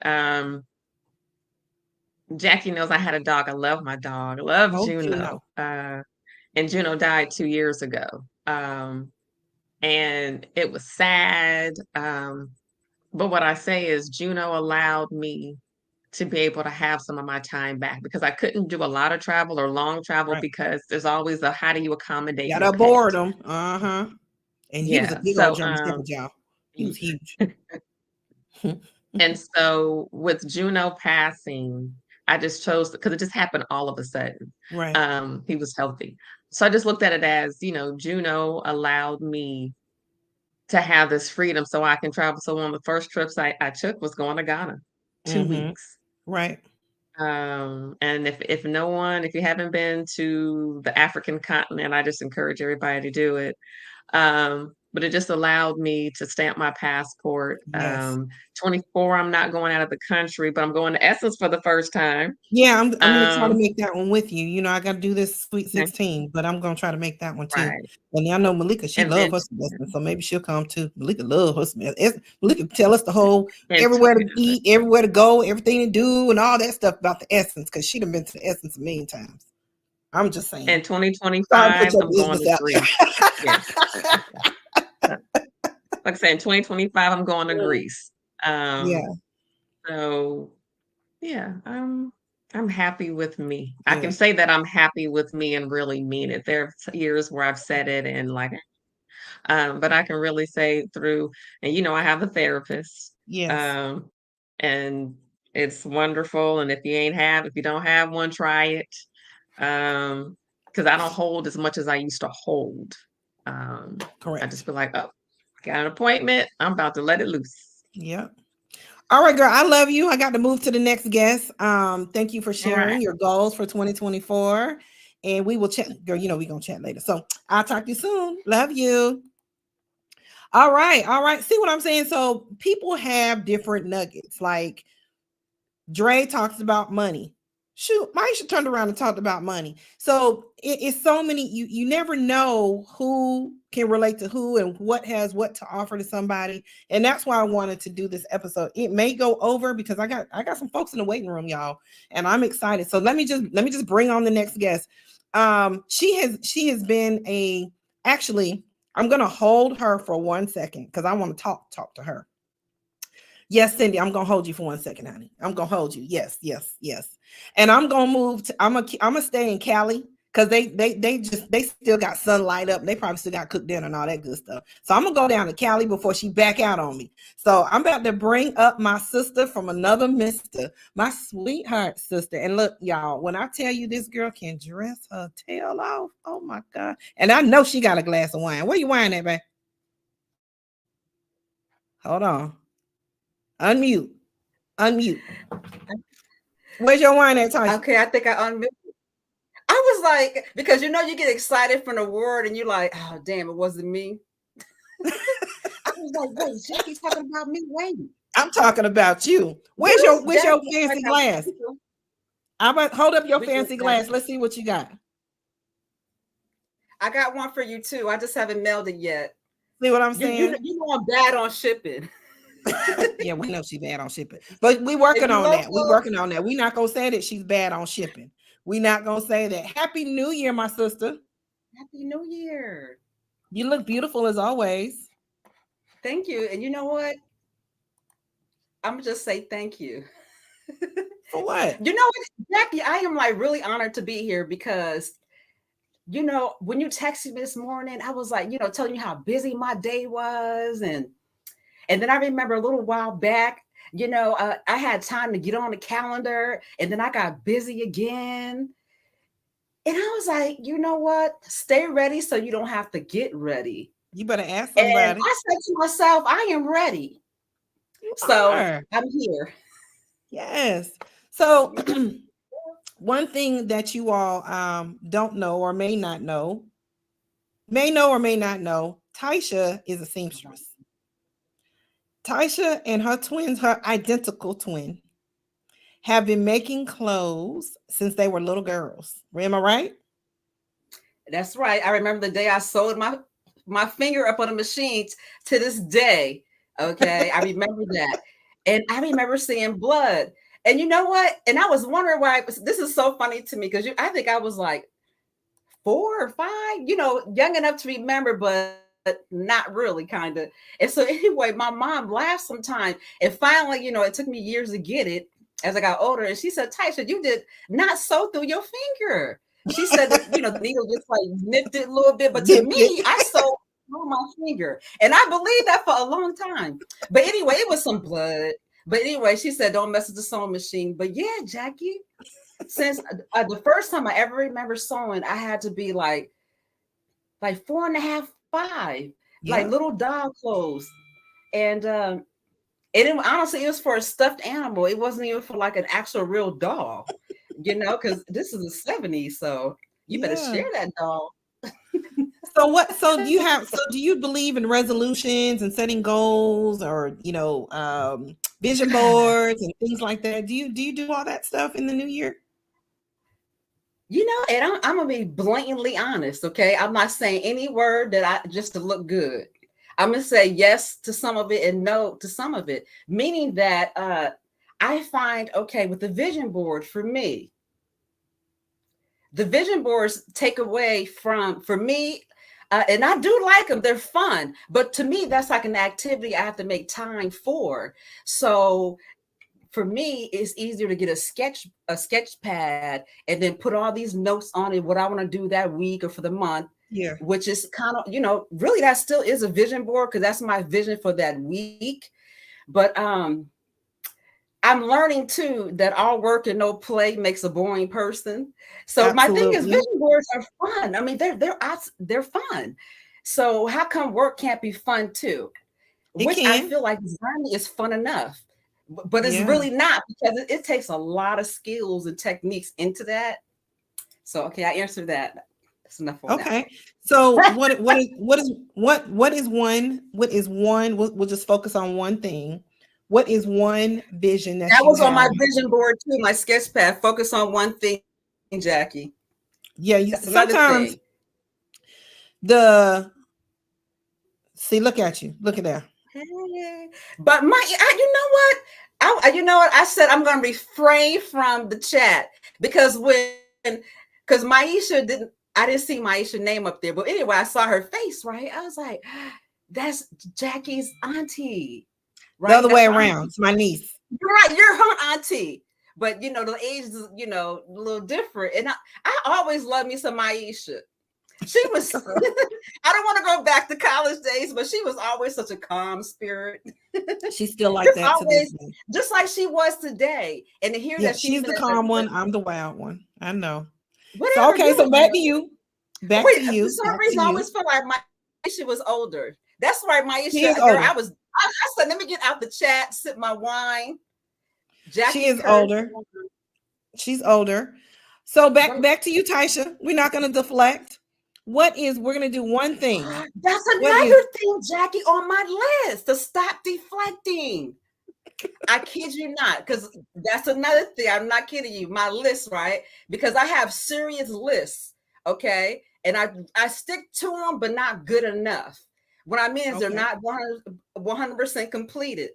Jackie knows I had a dog. I love my dog. I love Oh, Juno. Juno. And Juno died 2 years ago. And it was sad. But what I say is Juno allowed me to be able to have some of my time back because I couldn't do a lot of travel or long travel Right. because there's always a how do you accommodate Got your a pet? boredom. Uh-huh. And he was a Yeah. big old So German Shepherd, y'all. He was huge. and so with Juno passing, I just chose because it just happened all of a sudden. Right. He was healthy. So I just looked at it as, Juno allowed me to have this freedom so I can travel. So one of the first trips I took was going to Ghana, 2 Mm-hmm. weeks. Right. And if you haven't been to the African continent, I just encourage everybody to do it. But it just allowed me to stamp my passport. Yes. 24, I'm not going out of the country, but I'm going to Essence for the first time. Yeah, I'm gonna try to Um, make that one with you. I got to do this Sweet okay, 16, but I'm gonna try to make that one too. right. And I know Malika, she And love then her some Essence, so maybe she'll come too. Malika love her some Essence. Malika tell us the whole and everywhere to eat, everywhere to go, everything to do, and all that stuff about the Essence because she done been to the Essence a million times. I'm just saying. in Sorry, put 2025, your I'm going business to out Greece. there. Yes. Like I said, in 2025, I'm going to Greece. Yeah, So yeah, I'm happy with me. I can good. say that I'm happy with me and really mean it. There are years where I've said it and like, but I can really say through, and I have a therapist, Yes, um, and it's wonderful. And if you don't have one, try it. Because I don't hold as much as I used to hold. I correct. just be like, oh, got an appointment. I'm about to let it loose. Yep. All right, girl. I love you. I got to move to the next guest. Thank you for All right. sharing your goals for 2024. And we will chat. Girl, we're gonna chat later. So I'll talk to you soon. Love you. All right, all right. See what I'm saying? So people have different nuggets. Like Dre talks about money. Shoot, Maisha turned around and talked about money. So it's so many, you never know who can relate to who and what has what to offer to somebody. And that's why I wanted to do this episode. It may go over because I got some folks in the waiting room, y'all, and I'm excited. So let me just bring on the next guest. She has been actually, I'm gonna hold her for 1 second because I want to talk to her. Yes, Cindy, I'm gonna hold you for 1 second, honey. I'm gonna hold you. Yes, yes, yes. And I'm gonna move to I'm gonna stay in Cali because they still got sunlight up. They probably still got cooked dinner and all that good stuff. So I'm gonna go down to Cali before she back out on me. So I'm about to bring up my sister from another mister, my sweetheart sister. And look, y'all, when I tell you this girl can dress her tail off, oh my God. And I know she got a glass of wine. Where you wine at, babe? Hold on. Unmute. Where's your wine at, Tasha? Okay, I think I unmuted. I was like, because you get excited from the word and you're like, oh, damn, it wasn't me. I was like, wait, she's talking about me. Wait. I'm talking about you. Where's your fancy glass? Hold up your fancy glass. Let's see what you got. I got one for you too. I just haven't mailed it yet. See what I'm saying? You know I'm bad on shipping. Yeah, we know she's bad on shipping, but we working on that. We're working on that. We're not gonna say that she's bad on shipping. We're not gonna say that. Happy New Year, my sister. Happy New Year. You look beautiful as always. Thank you. And you know what? I'm gonna just say thank you. For what? You know what, Jackie? I am like really honored to be here because when you texted me this morning, I was like, telling you how busy my day was, and then I remember a little while back, I had time to get on the calendar and then I got busy again. And I was like, you know what? Stay ready so you don't have to get ready. You better ask somebody. And I said to myself, I am ready. So I'm here. Yes. So one thing that you all don't know or may not know, Taisha is a seamstress. Taisha and her twins, her identical twin, have been making clothes since they were little girls. Am I right? That's right. I remember the day I sewed my finger up on the machine to this day. Okay. I remember that. And I remember seeing blood. And you know what? And I was wondering why. This is so funny to me because I think I was like 4 or 5, young enough to remember, but not really, kind of. And so anyway, my mom laughed sometime. And finally, it took me years to get it. as I got older. And she said, Taisha, you did not sew through your finger. She said that, the needle just like nipped it a little bit. But to me, I sewed through my finger. And I believed that for a long time. But anyway, it was some blood. But anyway, she said, don't mess with the sewing machine. But yeah, Jackie, since the first time I ever remember sewing, I had to be like 4.5, 5, like little doll clothes. And honestly, it was for a stuffed animal. It wasn't even for like an actual real doll, because this is the 70s. So you better share that doll. So do you believe in resolutions and setting goals, or vision boards and things like that? Do you do all that stuff in the new year? And I'm gonna be blatantly honest, okay? I'm not saying any word that just to look good. I'm gonna say yes to some of it and no to some of it, meaning that I find, okay, with the vision board, for me, the vision boards take away for me, and I do like them, they're fun, but to me, that's like an activity I have to make time for. So for me, it's easier to get a sketch pad and then put all these notes on it, what I want to do that week or for the month. Yeah. Which is kind of, really that still is a vision board, because that's my vision for that week. But I'm learning too that all work and no play makes a boring person. So my thing is, vision boards are fun. I mean, they're fun. So how come work can't be fun too? I feel like designing is fun enough. But it's really not, because it takes a lot of skills and techniques into that. So, okay, I answered that. That's enough for that. So what is one? We'll just focus on one thing. What is one vision that was on my vision board too, my sketch pad? Focus on one thing, Jackie. Yeah, sometimes look at you. Look at that. Hey, but you know what? I said I'm going to refrain from the chat because Maisha I didn't see Maisha's name up there. But anyway, I saw her face, right? I was like, that's Jackie's auntie. Right? The other way around. It's my niece. You're right. You're her auntie. But, the age is, a little different. And I always love me some Maisha. She was, I don't want to go back to college days, but she was always such a calm spirit. She's still like that always, just like she was today. And to hear that she's the calm one, I'm the wild one. I know. Whatever, so back to you. To you. For some reason, I always feel like Maisha was older. That's why Maisha, I said, let me get out the chat, sip my wine. Jackie she is older. She's older. So back to you, Taisha. We're not going to deflect. We're going to do one thing. That's another thing, Jackie, on my list, to stop deflecting. I kid you not, because that's another thing. I'm not kidding you. My list, right? Because I have serious lists, okay? And I stick to them, but not good enough. What I mean is they're not 100% completed,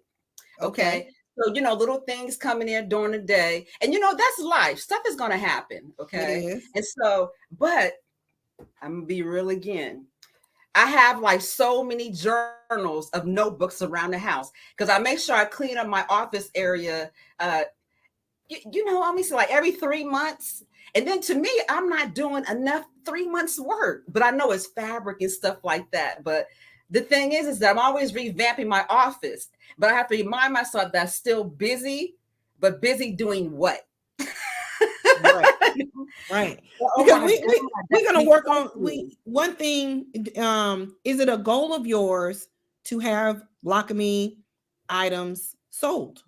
okay? So, little things coming in during the day. And, that's life. Stuff is going to happen, okay? And so, but I'm going to be real again. I have like so many journals of notebooks around the house because I make sure I clean up my office area, let me say like every 3 months. And then to me, I'm not doing enough 3 months work, but I know it's fabric and stuff like that. But the thing is that I'm always revamping my office, but I have to remind myself that I'm still busy, but busy doing what? Right. Because we're going to work on one thing. Is it a goal of yours to have Lockame items sold?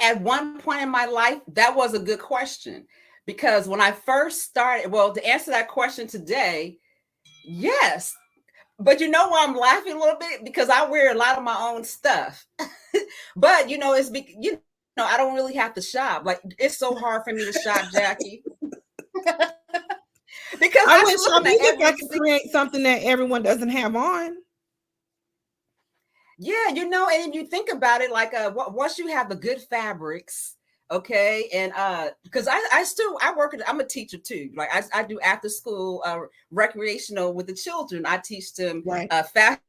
At one point in my life, that was a good question, because when I first started, to answer that question today, yes. But why I'm laughing a little bit? Because I wear a lot of my own stuff. But it's I don't really have to shop. Like, it's so hard for me to shop, Jackie. Because I wish I could create something that everyone doesn't have on. Yeah, and if you think about it, like once you have the good fabrics, okay, and because I work I'm a teacher too. Like I do after school recreational with the children. I teach them fashion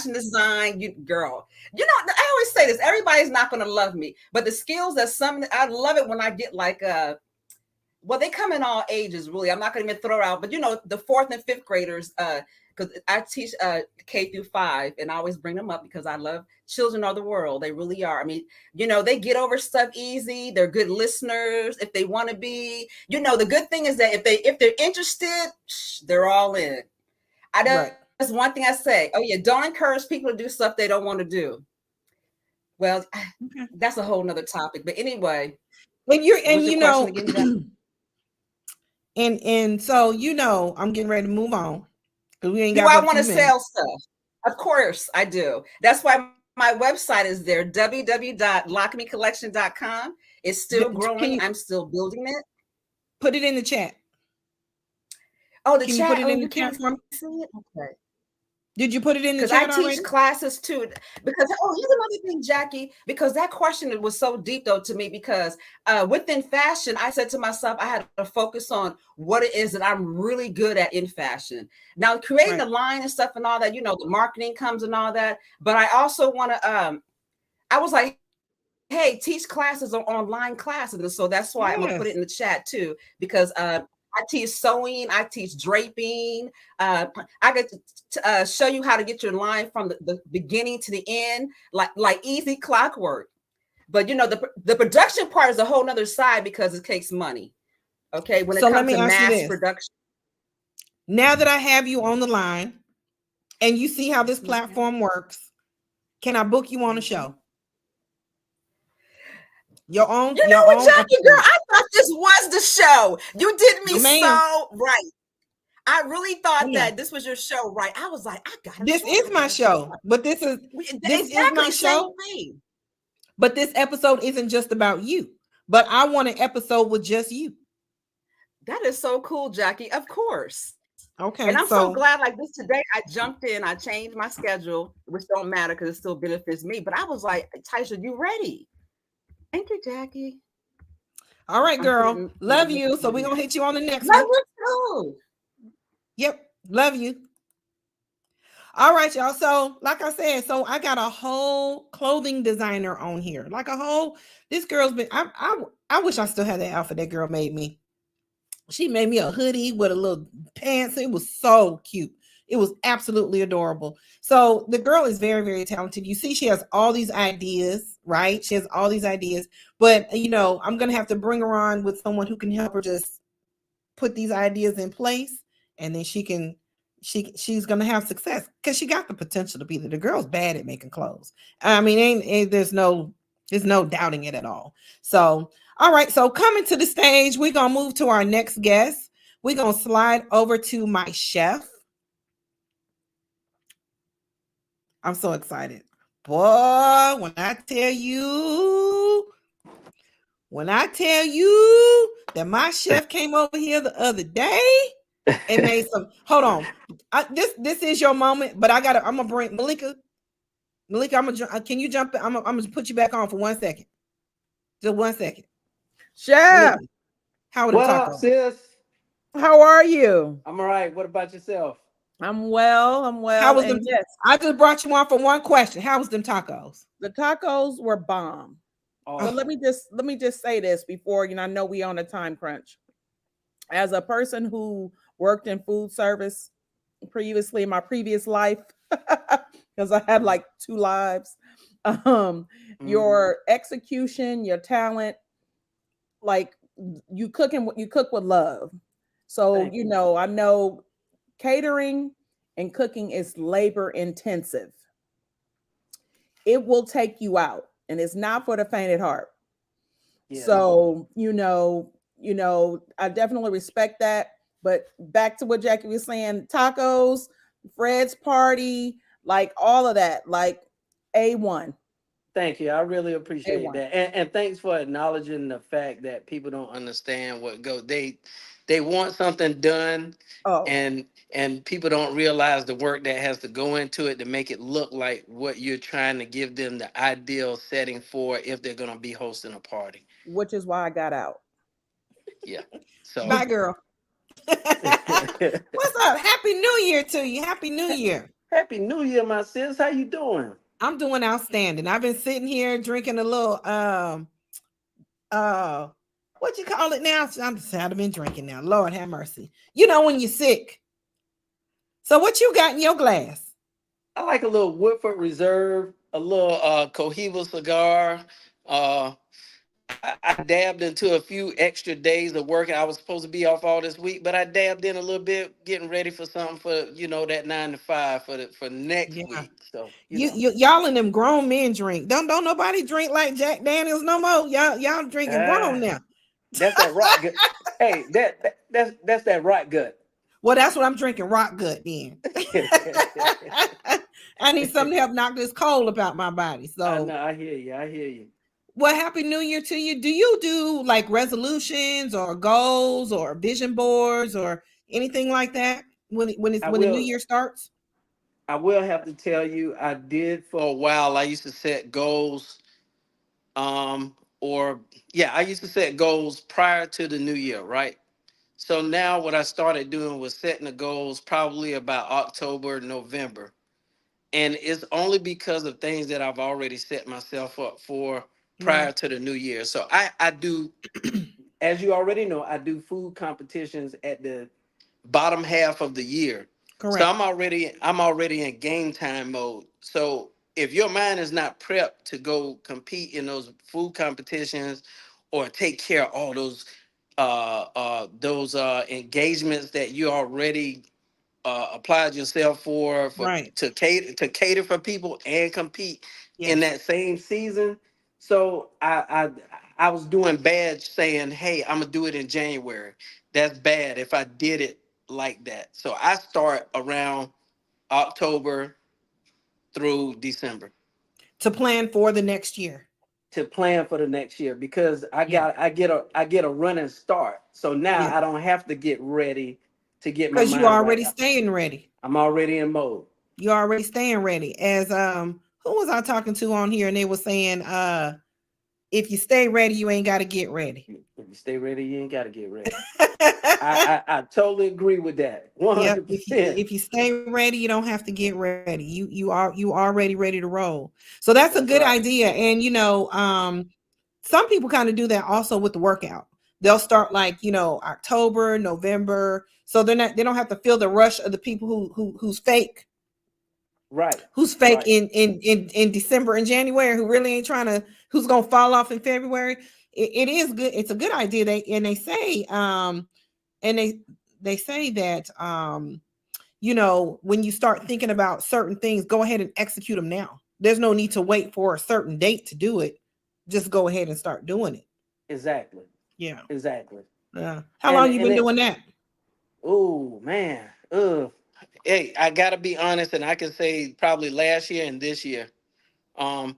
design, you girl. You know, I always say this, everybody's not going to love me, but the skills that I love it when I get like well, they come in all ages, really. I'm not going to even throw out, but you know, the 4th and 5th graders, because I teach K through 5, and I always bring them up because I love children of the world. They really are. I mean, you know, they get over stuff easy. They're good listeners if they want to be. You know, the good thing is that if they're interested, they're all in. That's one thing I say. Oh yeah, don't encourage people to do stuff they don't want to do. Well, that's a whole nother topic. But anyway, and so you know, I'm getting ready to move on because we ain't got. Do I want to sell stuff? Of course I do. That's why my website is there, www.lockmecollection.com. It's still growing. I'm still building it. Put it in the chat. Oh, the chat. You put it in the chat for me? Okay. Did you put it in the chat because I teach classes too. Because here's another thing, Jackie. Because that question was so deep though to me. Because within fashion, I said to myself, I had to focus on what it is that I'm really good at in fashion. Now, creating the line and stuff and all that, you know, the marketing comes and all that. But I also want to. I was like, hey, teach classes or online classes, and so that's why I'm gonna put it in the chat too. Because I teach sewing, I teach draping. I get to show you how to get your line from the beginning to the end, like easy clockwork. But you know, the production part is a whole nother side because it takes money. Okay, when it comes to mass production. Now that I have you on the line and you see how this platform works, can I book you on a show? Your own, you know what, Jackie, girl, I thought this was the show. You did me so right. I really thought that this was your show, right? I was like, I got this is my show, but this is my show. But this episode isn't just about you. But I want an episode with just you. That is so cool, Jackie. Of course. Okay. And I'm so glad like this today. I jumped in, I changed my schedule, which don't matter because it still benefits me. But I was like, Taisha, you ready? Thank you, Jackie. All right, girl. Love you. So we're going to hit you on the next one. Love you too. Yep. Love you. All right, y'all. So like I said, so I got a whole clothing designer on here. Like a whole, this girl's been, I wish I still had that outfit that girl made me. She made me a hoodie with a little pants. It was so cute. It was absolutely adorable. So the girl is very, very talented. You see, she has all these ideas, right? She has all these ideas, but you know, I'm going to have to bring her on with someone who can help her just put these ideas in place. And then she's going to have success because she got the potential to be there. The girl's bad at making clothes. I mean, there's no doubting it at all. So, all right. So coming to the stage, we're going to move to our next guest. We're going to slide over to my chef. I'm so excited. Boy, when I tell you that my chef came over here the other day and made some, hold on. This is your moment, but I'm going to bring Malika, can you jump? I'm going to put you back on for 1 second. Just 1 second. Chef, how are the tacos? Sis? How are you? I'm all right. What about yourself? I'm well. How was them? Yes, I just brought you on for one question. How was them tacos? The tacos were bomb. Oh. But let me just say this before, I know we on a time crunch. As a person who worked in food service previously in my previous life, because I had like 2 lives, your execution, your talent, like you cook with love. So, I know catering and cooking is labor intensive. It will take you out, and it's not for the faint at heart. Yeah. So, I definitely respect that. But back to what Jackie was saying, tacos, Fred's party, like all of that, like A1. Thank you. I really appreciate that. And thanks for acknowledging the fact that people don't understand what they want something done, and people don't realize the work that has to go into it to make it look like what you're trying to give them the ideal setting for if they're going to be hosting a party. Which is why I got out. Yeah. So bye, girl. What's up? Happy New Year to you. Happy New Year. Happy New Year, my sis. How you doing? I'm doing outstanding. I've been sitting here drinking a little what you call it now? I've been drinking now. Lord have mercy. You know when you're sick. So what you got in your glass? I like a little Woodford Reserve, a little Cohiba cigar. I dabbed into a few extra days of working. I was supposed to be off all this week, but I dabbed in a little bit, getting ready for something for that 9 to 5 for next week. So y'all and them grown men drink. Don't nobody drink like Jack Daniels no more. Y'all drinking grown now. That's that rock gut. Hey, that's that rock gut. Well, that's what I'm drinking, rock gut then. I need something to help knock this cold about my body. So I hear you. Well, happy New Year to you. Do you do like resolutions or goals or vision boards or anything like that when the new year starts? I will have to tell you, I did for a while. I used to set goals. I used to set goals prior to the new year, right? So now what I started doing was setting the goals probably about October, November. And it's only because of things that I've already set myself up for prior to the new year. So I do, as you already know, I do food competitions at the bottom half of the year. Correct. So I'm already in game time mode. So if your mind is not prepped to go compete in those food competitions or take care of all those engagements that you already applied yourself for right. to cater for people and compete in that same season. So I was doing bad saying, hey, I'm gonna do it in January. That's bad if I did it like that. So I start around October through December to plan for the next year. Because I get a running start. So now I don't have to get ready to get my mind because you already right. Staying ready. I'm already in mode. You're already staying ready. As who was I talking to on here? And they were saying if you stay ready, you ain't got to get ready. If you stay ready, you ain't got to get ready. I totally agree with that. 100%. Yep. If you stay ready, you don't have to get ready. You already ready to roll. So that's a good idea. And some people kind of do that also with the workout. They'll start like October, November. So they don't have to feel the rush of the people who's fake. Right. Who's fake in December and January, who really ain't who's gonna fall off in February. It is good. It's a good idea. They say that when you start thinking about certain things, go ahead and execute them now. There's no need to wait for a certain date to do it. Just go ahead and start doing it. Exactly. Yeah. Exactly. Yeah. How long you been doing that? Oh man. Hey, I gotta be honest, and I can say probably last year and this year. And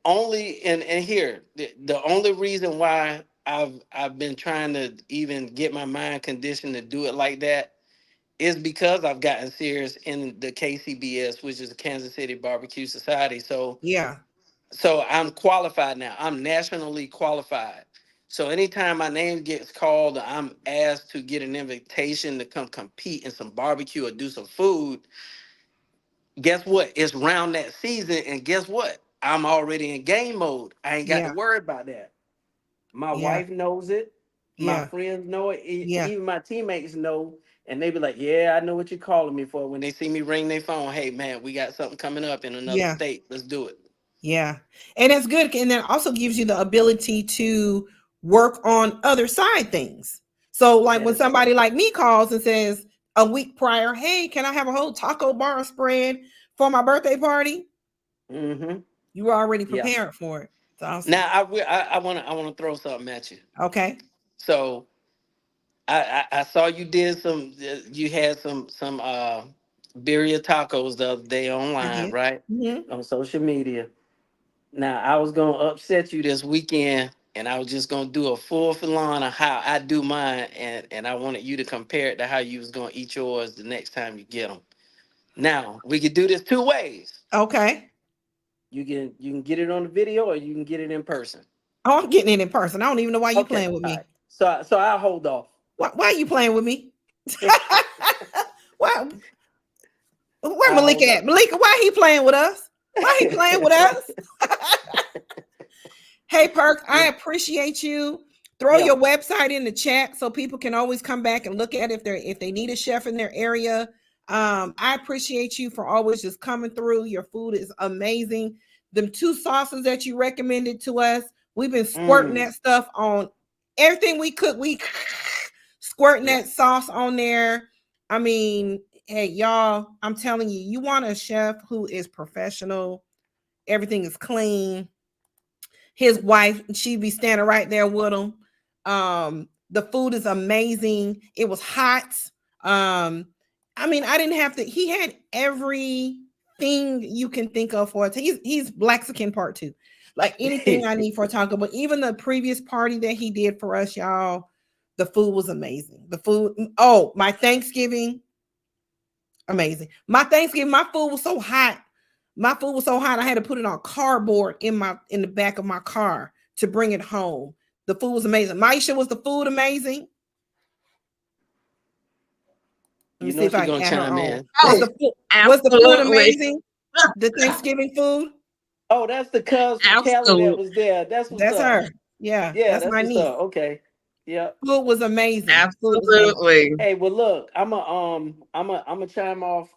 here, the only reason why I've been trying to even get my mind conditioned to do it like that is because I've gotten serious in the KCBS, which is the Kansas City Barbecue Society. So so I'm qualified now. I'm nationally qualified. So anytime my name gets called, I'm asked to get an invitation to come compete in some barbecue or do some food. Guess what? It's around that season, and guess what? I'm already in game mode. I ain't got to worry about that. My wife knows it. My friends know it. Even my teammates know, and they be like, "Yeah, I know what you're calling me for." When they see me ring their phone, "Hey, man, we got something coming up in another state. Let's do it." Yeah, and it's good, and that also gives you the ability to work on other side things. So, like when somebody like me calls and says a week prior, "Hey, can I have a whole taco bar spread for my birthday party?" Mm-hmm. You were already prepared for it. Awesome. Now I want to throw something at you. Okay. So I saw you did you had some birria tacos the other day online, right? Mm-hmm. On social media. Now I was gonna upset you this weekend, and I was just gonna do a full salon of how I do mine, and I wanted you to compare it to how you was gonna eat yours the next time you get them. Now we could do this two ways. Okay. You can get it on the video, or you can get it in person. Oh, I'm getting it in person. I don't even know why you playing with me. Right. So I'll hold off. Why are you playing with me? Wow. Where Malika at? Malika, why he playing with us? Why he playing with us? Hey, Perk, I appreciate you. Throw your website in the chat so people can always come back and look at it if they need a chef in their area. I appreciate you for always just coming through. Your food is amazing. Them 2 sauces that you recommended to us, we've been squirting that stuff on everything we cook. We squirting that sauce on there. I mean, hey, y'all, I'm telling you, you want a chef who is professional. Everything is clean. His wife, she'd be standing right there with him. The food is amazing. It was hot. I mean, I didn't have to, he had everything you can think of for it. He's Blaxican part 2. Like anything I need for a taco, but even the previous party that he did for us, y'all, the food was amazing. The food, my Thanksgiving, amazing. My Thanksgiving, my food was so hot. My food was so hot, I had to put it on cardboard in the back of my car to bring it home. The food was amazing. Maisha, was the food amazing? Let me see if I can chime in. Was the food amazing? The Thanksgiving food? Oh, that's the cousin Kelly that was there. That's her. Yeah, that's my niece. Okay. Yeah. Food was amazing. Absolutely. Hey, well, look, I'm a chime off.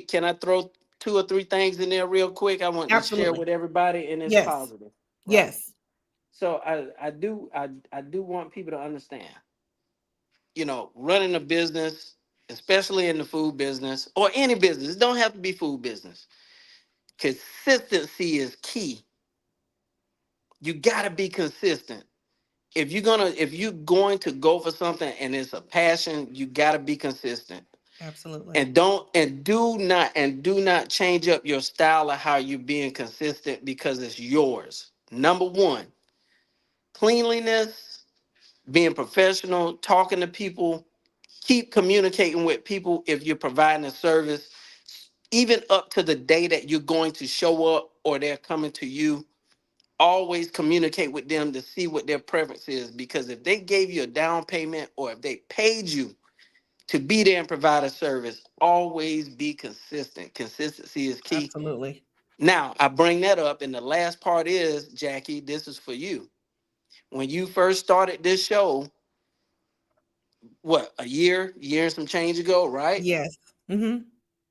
Can I throw 2 or 3 things in there real quick? I want to share with everybody, and it's positive. Right? Yes. So I do want people to understand, running a business, especially in the food business or any business, it don't have to be food business. Consistency is key. You got to be consistent. If you're going to go for something and it's a passion, you got to be consistent. Absolutely. And do not change up your style of how you're being consistent, because it's yours. Number 1, cleanliness, being professional, talking to people, keep communicating with people if you're providing a service, even up to the day that you're going to show up or they're coming to you. Always communicate with them to see what their preference is, because if they gave you a down payment or if they paid you to be there and provide a service, always be consistent. Consistency is key. Absolutely. Now, I bring that up, and the last part is, Jackie, this is for you. When you first started this show, what, a year and some change ago, right? Yes. Mm-hmm.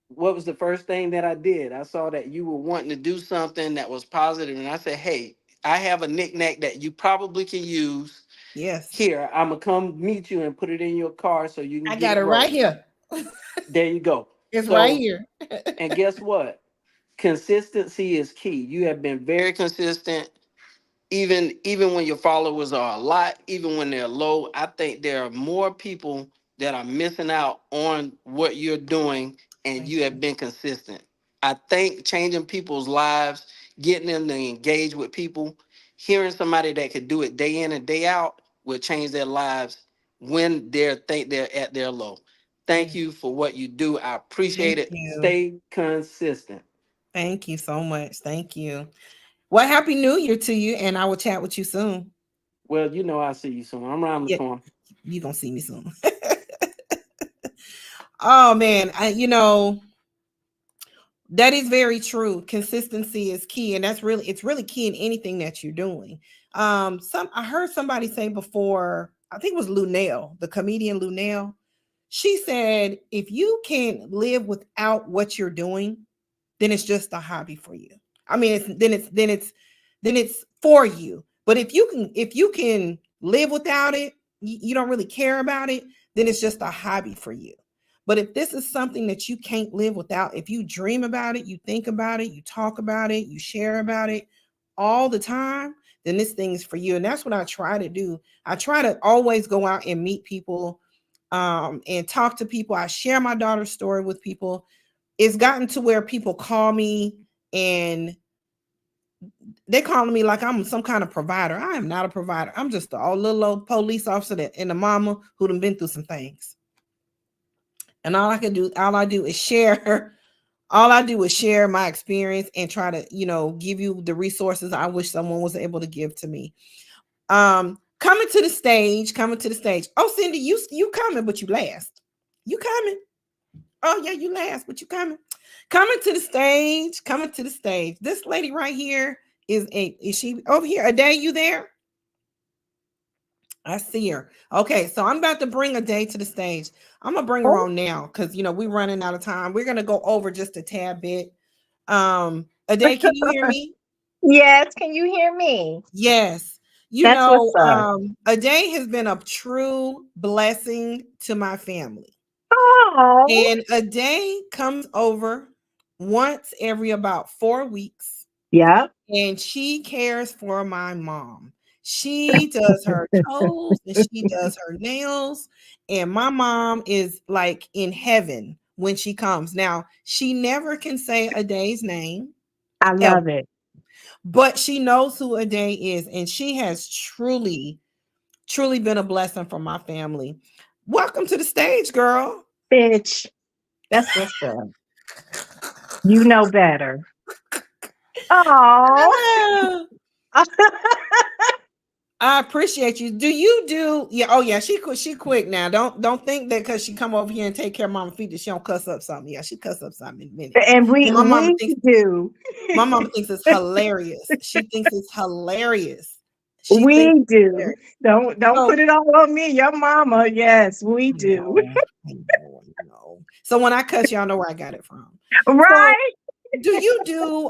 What was the first thing that I did? I saw that you were wanting to do something that was positive, and I said, hey, I have a knick-knack that you probably can use. Yes. Here, I'm going to come meet you and put it in your car so you can I got it right here. There you go. It's right here. And guess what? Consistency is key. You have been very consistent, even when your followers are a lot, even when they're low. I think there are more people that are missing out on what you're doing, and you have been consistent. I think changing people's lives, getting them to engage with people, hearing somebody that could do it day in and day out will change their lives when they're at their low. Thank you for what you do. I appreciate it. Stay consistent. Thank you so much. Thank you. Well, Happy New Year to you, and I will chat with you soon. Well, I'll see you soon. I'm around the corner. You're going to see me soon. Oh, man. That is very true. Consistency is key, and it's really key in anything that you're doing. I heard somebody say before, I think it was Lunel, the comedian Lunel. She said, if you can't live without what you're doing, then it's just a hobby for you. I mean, then it's for you. But if you can live without it, you don't really care about it, then it's just a hobby for you. But if this is something that you can't live without, if you dream about it, you think about it, you talk about it, you share about it all the time, then this thing is for you. And that's what I try to do. I try to always go out and meet people and talk to people. I share my daughter's story with people. It's gotten to where people call me and they're calling me like I'm some kind of provider. I am not a provider. I'm just a little old police officer and a mama who done been through some things. And all I do is share my experience and try to, give you the resources I wish someone was able to give to me. Coming to the stage. Oh, Cindy, you coming, but you last. You coming. Oh yeah, you last, but you coming. Coming to the stage. Coming to the stage. This lady right here is she over here? Ade, you there? I see her. Okay, so I'm about to bring Ade to the stage. I'm gonna bring her on now because we're running out of time. We're gonna go over just a tad bit. Ade, can you hear me? Yes, can you hear me? Yes. That's what's up. Ade has been a true blessing to my family. Oh. And Ade comes over once every about 4 weeks. Yeah. And she cares for my mom. She does her toes and she does her nails. And my mom is like in heaven when she comes. Now, she never can say Ade's name. I love it. But she knows who Ade is. And she has truly been a blessing for my family. Welcome to the stage, girl. Bitch. That's what's up. You know better. Oh. I appreciate you. Do you do? Yeah. Oh yeah. She quick now. Don't think that because she come over here and take care of mama feet that she don't cuss up something. Yeah, she cuss up something in a minute. And my mama do. My mama thinks it's hilarious. She thinks it's hilarious. We do. Don't put it all on me. Your mama. Yes, we do. I know. So when I cuss, y'all know where I got it from. Right. So, do you do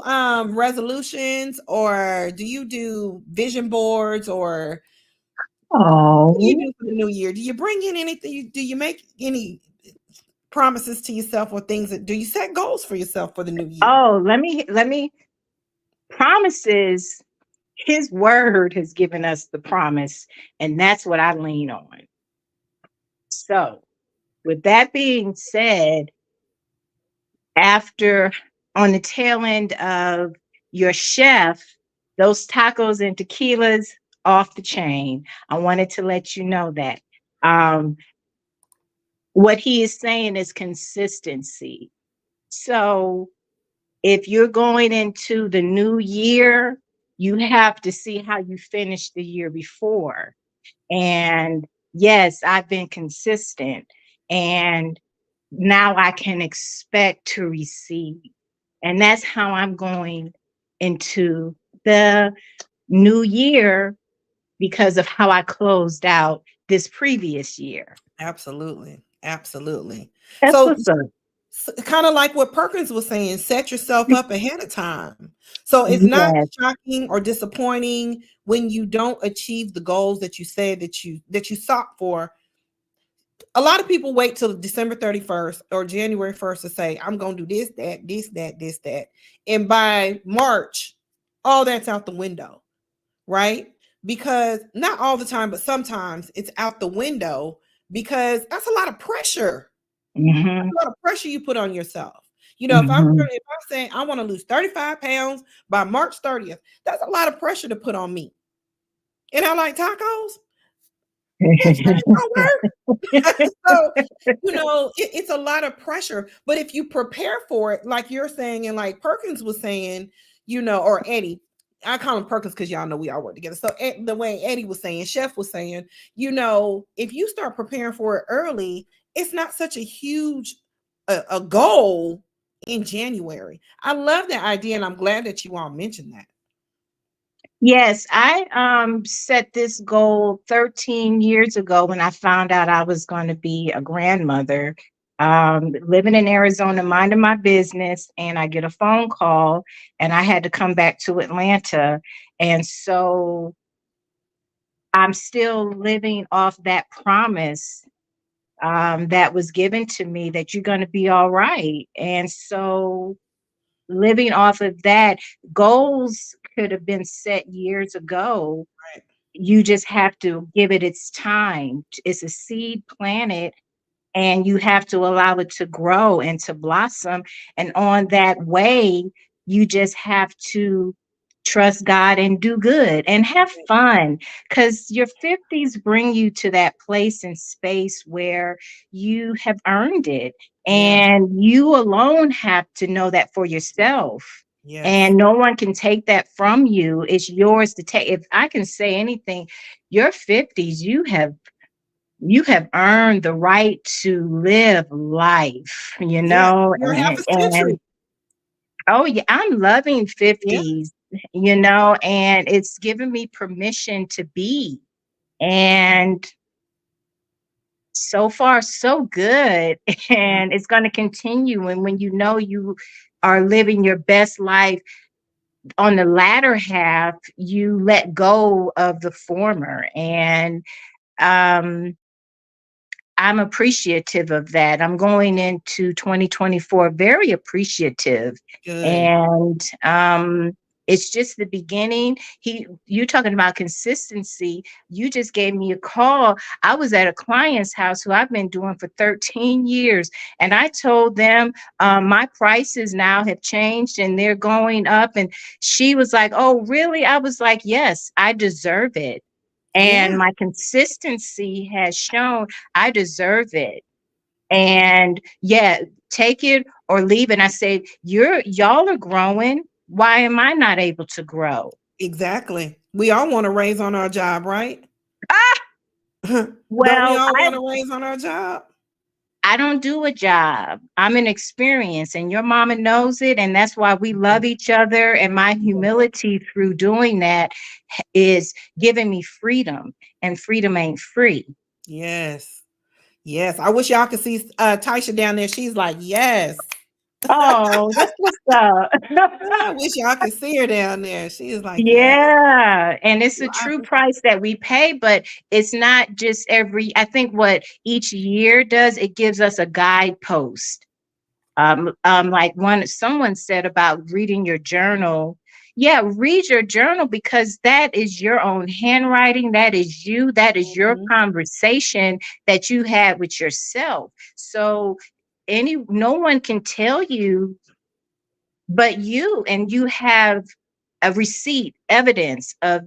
resolutions or do you do vision boards or what do you do for the new year? Do you bring in anything? Do you make any promises to yourself or things do you set goals for yourself for the new year? Oh, let me promises. His word has given us the promise, and that's what I lean on. So, with that being said, after on the tail end of your chef, those tacos and tequilas off the chain. I wanted to let you know that. What he is saying is consistency. So if you're going into the new year, you have to see how you finished the year before. And yes, I've been consistent. And now I can expect to receive. And that's how I'm going into the new year because of how I closed out this previous year. Absolutely. Absolutely. That's So what's up. Kind of like what Perkins was saying, set yourself up ahead of time. So it's not shocking or disappointing when you don't achieve the goals that you said that you sought for. A lot of people wait till December 31st or January 1st to say, I'm going to do this, that. And by March, all that's out the window, right? Because not all the time, but sometimes it's out the window because that's a lot of pressure. Mm-hmm. That's a lot of pressure you put on yourself. If I'm saying I want to lose 35 pounds by March 30th, that's a lot of pressure to put on me. And I like tacos. So, it's a lot of pressure. But if you prepare for it, like you're saying, and like Perkins was saying, or Eddie, I call him Perkins because y'all know we all work together. So the way Eddie was saying, Chef was saying, if you start preparing for it early, it's not such a huge a goal in January. I love that idea, and I'm glad that you all mentioned that. Yes, I set this goal 13 years ago when I found out I was going to be a grandmother. Living in Arizona, minding my business, and I get a phone call, and I had to come back to Atlanta. And so I'm still living off that promise that was given to me that you're going to be all right. And so living off of that, goals could have been set years ago. Right. You just have to give it its time. It's a seed planted, and you have to allow it to grow and to blossom. And on that way, you just have to trust God and do good and have fun, because your 50s bring you to that place and space where you have earned it. And you alone have to know that for yourself. Yes. And no one can take that from you. It's yours to take. If I can say anything, your 50s, you have earned the right to live life, You're half a century. Oh yeah, I'm loving 50s, you know, and it's given me permission to be. And so far, so good. And it's going to continue. And when you know you are living your best life on the latter half, you let go of the former. And um, I'm appreciative of that. I'm going into 2024 very appreciative. Good. And it's just the beginning. You talking about consistency. You just gave me a call. I was at a client's house who I've been doing for 13 years. And I told them my prices now have changed and they're going up. And she was like, oh, really? I was like, yes, I deserve it. And Yeah. my consistency has shown I deserve it. And yeah, take it or leave it. And I say, y'all are growing. Why am I not able to grow? Exactly. We all want to raise on our job, right? Don't we Well, all want to raise on our job? I don't do a job. I'm an experience, and your mama knows it. And that's why we love each other. And my humility through doing that is giving me freedom, and freedom ain't free. Yes. Yes. I wish y'all could see Taisha down there. She's like, yes. Oh, that's what's up. I wish y'all could see her down there. She is like, Yeah, and it's a Well, true price that we pay, but it's not just I think what each year does, it gives us a guidepost. Like someone said about reading your journal. Yeah, read your journal because that is your own handwriting. That is you. That is your conversation that you had with yourself. So no one can tell you but you, and you have a receipt, evidence of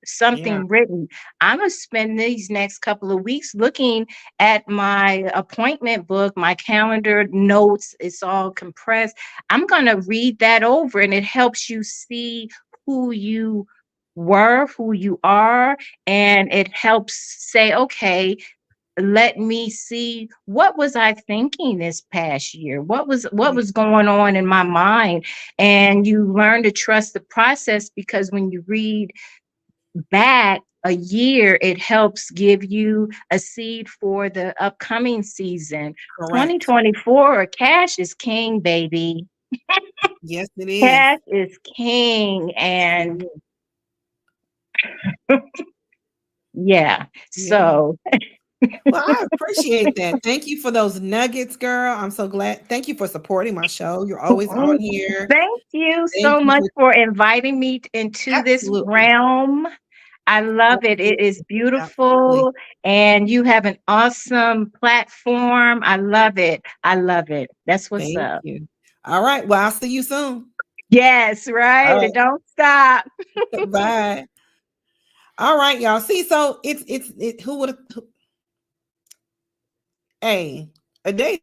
something written. I'm going to spend these next couple of weeks looking at my appointment book, my calendar notes. It's all compressed. I'm going to read that over, and it helps you see who you were, who you are, and it helps say, okay, let me see, what was I thinking this past year? What was going on in my mind? And you learn to trust the process, because when you read back a year, it helps give you a seed for the upcoming season. Correct. 2024, cash is king, baby. Yes, it is. Cash is king. And yeah, so well, I appreciate that. Thank you for those nuggets, girl. I'm so glad. Thank you for supporting my show. You're always on here. Thank you so much for inviting me into this realm. I love it. It is beautiful. And you have an awesome platform. I love it. I love it. That's what's up. Thank you. All right. Well, I'll see you soon. Yes, right. Right. Don't stop. Bye. All right, y'all. See, so it's who would have a day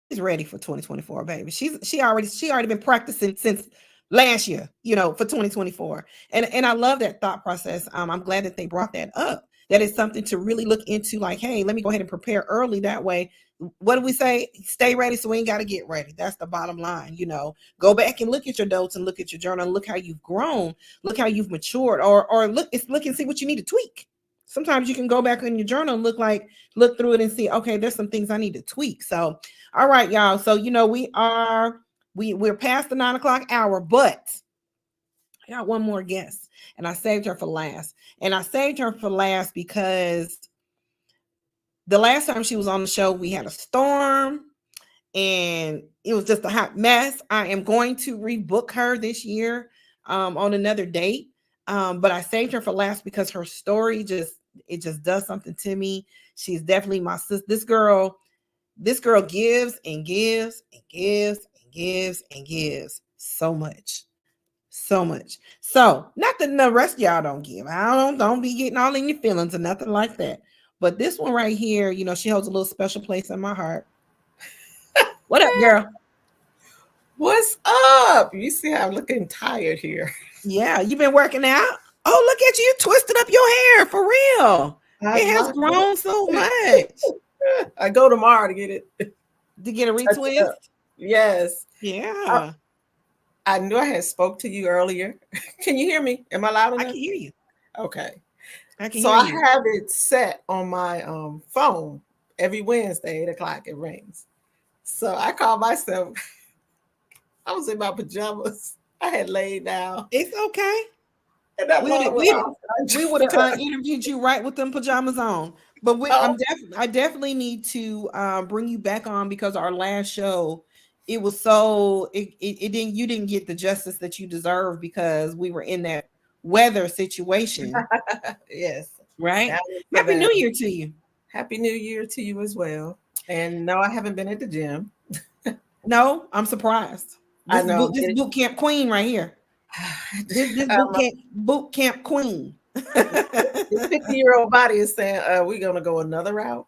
is ready for 2024, baby. She already been practicing since last year, for 2024. And I love that thought process. I'm glad that they brought that up. That is something to really look into, like, hey, let me go ahead and prepare early. That way, what do we say? Stay ready so we ain't got to get ready. That's the bottom line. Go back and look at your notes and look at your journal and look how you've grown, look how you've matured, or look and see what you need to tweak. Sometimes you can go back in your journal and look through it and see, okay, there's some things I need to tweak. So, all right, y'all. So, we're past the 9 o'clock hour, but I got one more guest, and I saved her for last. And I saved her for last because the last time she was on the show, we had a storm and it was just a hot mess. I am going to rebook her this year on another date. But I saved her for last because her story just does something to me. She's definitely my sister. This girl gives and gives and gives and gives and gives so much. So much. So not that the rest of y'all don't give. I don't be getting all in your feelings or nothing like that. But this one right here, she holds a little special place in my heart. What up, girl? What's up? You see I'm looking tired here. Yeah, you've been working out. Oh, look at you twisting up your hair for real. It has grown so much. I go tomorrow to get it. To get a retwist? Yes. Yeah. I knew I had spoke to you earlier. Can you hear me? Am I loud I enough? can hear you. Okay. I can So hear I you. have it set on my phone. Every Wednesday, 8 o'clock, it rings. So I call myself, I was in my pajamas. I had laid down. It's okay. And that We would alarm went off. have interviewed you right with them pajamas on. But I definitely need to bring you back on, because our last show, it was so it didn't, you didn't get the justice that you deserve, because we were in that weather situation. Yes. Right. Happy New Year to you. Happy New Year to you as well. And no, I haven't been at the gym. No, I'm surprised. I know. This boot camp queen right here. This boot camp queen. This 50-year-old body is saying, we're gonna go another route.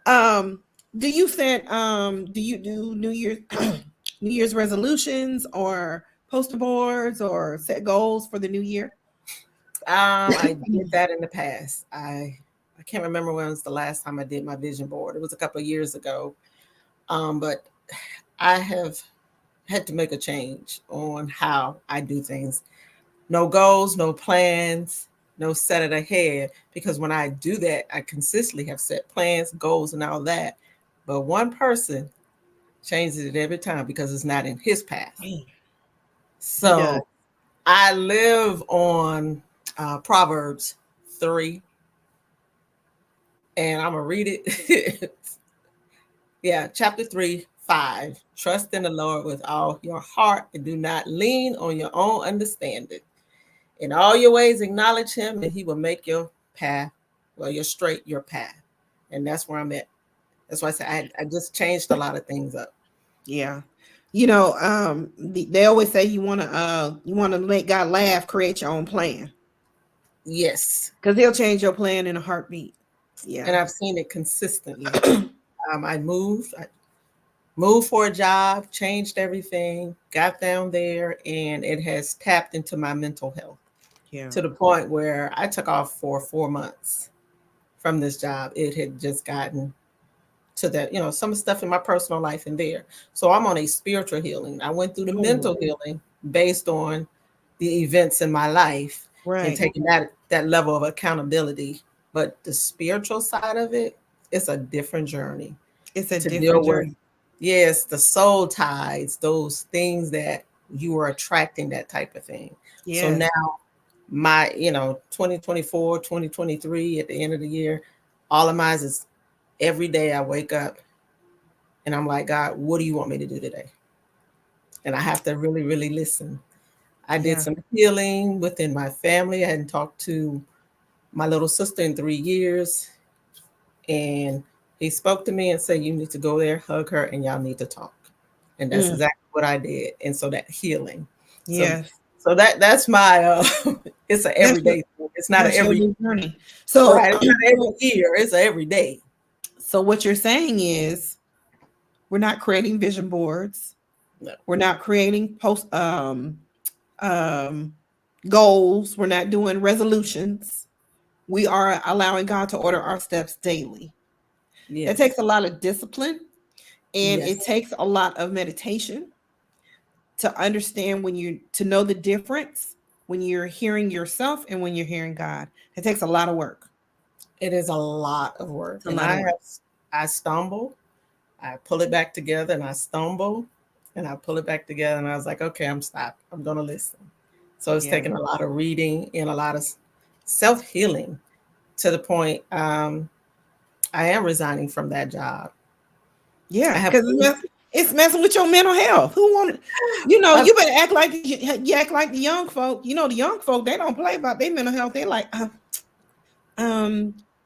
Do you do New Year's New Year's resolutions, or poster boards, or set goals for the new year? I did that in the past. I can't remember when was the last time I did my vision board. It was a couple of years ago. But I have had to make a change on how I do things. No goals, no plans, no set it ahead. Because when I do that, I consistently have set plans, goals, and all that. But one person changes it every time because it's not in his path. So I live on Proverbs 3. And I'm going to read it. Yeah, chapter 3:5. Trust in the Lord with all your heart and do not lean on your own understanding. In all your ways, acknowledge him, and he will make your path, your path. And that's where I'm at. That's why I said I just changed a lot of things up. Yeah. You know, they always say you want to make God laugh, create your own plan. Yes. Because he'll change your plan in a heartbeat. Yeah. And I've seen it consistently. I moved for a job, changed everything, got down there, and it has tapped into my mental health. Yeah. To the point where I took off for 4 months from this job. It had just gotten to that, some stuff in my personal life in there. So I'm on a spiritual healing. I went through the mental healing based on the events in my life, and taking that level of accountability. But the spiritual side of it, it's a different journey. It's a different journey. Yes, the soul ties, those things that you are attracting, that type of thing. Yes. So now my, 2024, 2023, at the end of the year, all of mine is every day I wake up and I'm like, God, what do you want me to do today? And I have to really, really listen. I did some healing within my family. I hadn't talked to my little sister in 3 years. And he spoke to me and said, you need to go there, hug her, and y'all need to talk. And that's exactly what I did. And so that healing. Yes. So that's my, it's an everyday thing. It's not an every journey. So it's not every year, it's an everyday. So what you're saying is we're not creating vision boards. No. We're not creating goals. We're not doing resolutions. We are allowing God to order our steps daily. Yes. It takes a lot of discipline, and it takes a lot of meditation to understand to know the difference when you're hearing yourself and when you're hearing God. It takes a lot of work. It is a lot of work. And I stumble, I pull it back together, and I stumble, and I pull it back together, and I was like, okay, I'm stopped. I'm going to listen. So it's taking a lot of reading and a lot of self-healing, to the point I am resigning from that job. Yeah, because it's messing with your mental health. Who wanted, you better act like you act like the young folk. The young folk, they don't play about their mental health. They're like,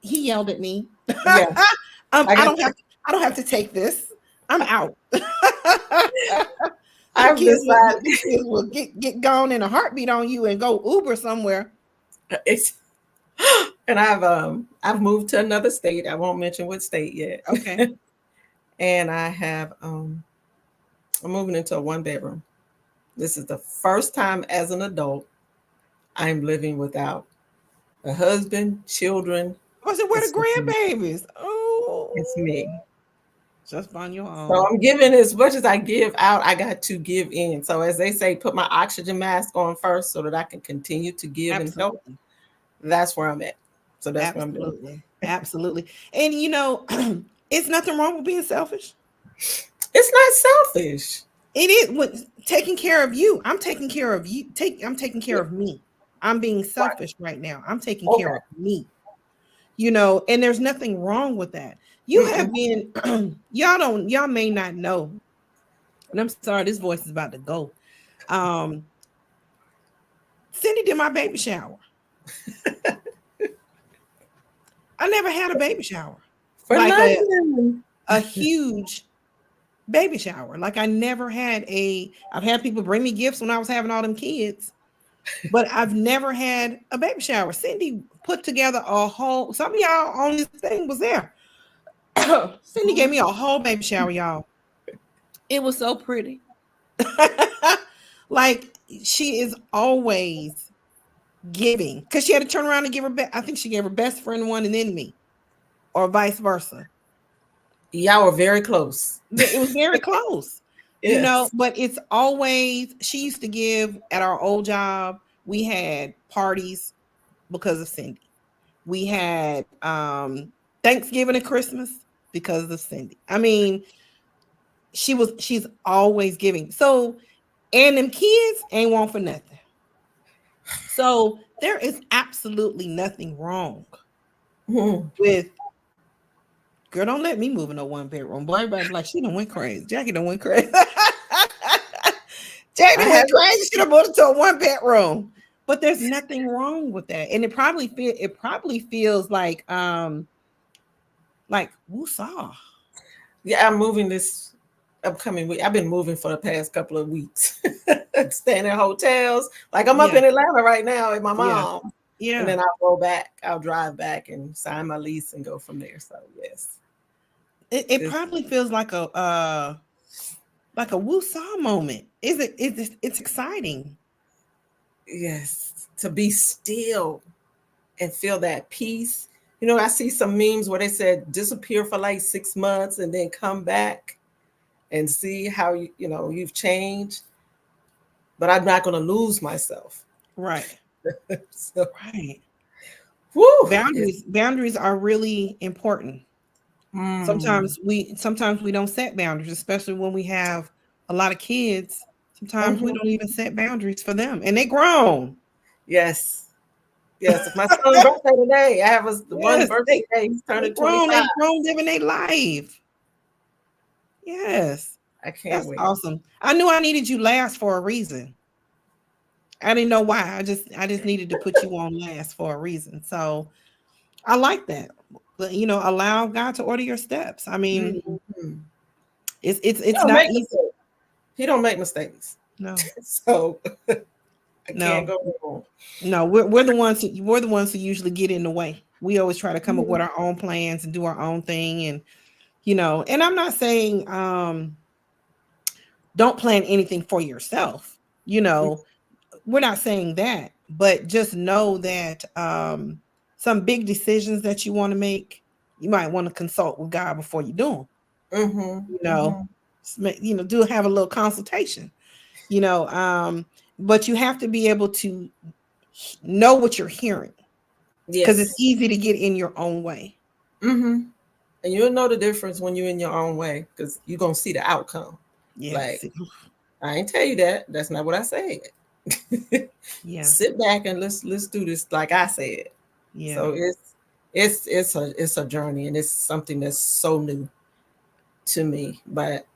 he yelled at me. Yeah. I don't have to take this. I'm out. Our kids will get gone in a heartbeat on you and go Uber somewhere. And I've moved to another state. I won't mention what state yet. Okay. And I have I'm moving into a 1-bedroom. This is the first time as an adult I'm living without a husband, children. I said, where the grandbabies? Oh, it's me. Just on your own. So I'm giving as much as I give out, I got to give in. So as they say, put my oxygen mask on first so that I can continue to give and help. That's where I'm at. So that's what I'm doing. Absolutely. And you know, it's nothing wrong with being selfish. It's not selfish. It is what taking care of you. I'm taking care of you. I'm taking care of me. I'm being selfish right now. I'm taking care of me. You know, and there's nothing wrong with that. You have been, y'all may not know, and I'm sorry, this voice is about to go. Cindy did my baby shower. I never had a baby shower. Like a huge baby shower. Like I never had I've had people bring me gifts when I was having all them kids, but I've never had a baby shower. Cindy put together some of y'all on this thing was there. Cindy gave me a whole baby shower, y'all. It was so pretty. Like she is always giving, because she had to turn around and give her I think she gave her best friend one and then me, or vice versa. Y'all were very close. It was very close. Yes. You know, but it's always, she used to give at our old job. We had parties because of Cindy. We had Thanksgiving and Christmas because of Cindy. I mean, she's always giving. So, and them kids ain't want for nothing. So there is absolutely nothing wrong with, girl, don't let me move in a one bedroom. Boy, everybody's like, she done went crazy. Jackie done went crazy. Jackie done went crazy. She done moved into a one bedroom. But there's nothing wrong with that. And it probably feels like woosah. Yeah, I'm moving this upcoming week. I've been moving for the past couple of weeks. Staying in hotels. Like I'm up in Atlanta right now with my mom. Yeah. And then I'll drive back and sign my lease and go from there. So yes. It probably feels like a woosah moment. It's exciting. Yes, to be still and feel that peace. You know, I see some memes where they said disappear for like 6 months and then come back and see how you've changed. But I'm not going to lose myself. Right. Right. Woo. Boundaries are really important. Sometimes we don't set boundaries, especially when we have a lot of kids. Sometimes we don't even set boundaries for them, and they grown. Yes. If my son's birthday today, I have one birthday day. He's turning 25. They grown, living their life. Yes, I can't wait. Awesome. I knew I needed you last for a reason. I didn't know why. I just needed to put you on last for a reason. So I like that. But allow God to order your steps. I mean, it's not easy. He don't make mistakes. No. So I can't go wrong. No, we're the ones who usually get in the way. We always try to come up with our own plans and do our own thing. And and I'm not saying don't plan anything for yourself. We're not saying that, but just know that some big decisions that you want to make, you might want to consult with God before you do them. Do have a little consultation, but you have to be able to know what you're hearing, because it's easy to get in your own way. And you'll know the difference when you're in your own way, because you're gonna see the outcome. Like, I ain't tell you that. That's not what I said. Sit back and let's do this like I said. So it's a journey, and it's something that's so new to me, but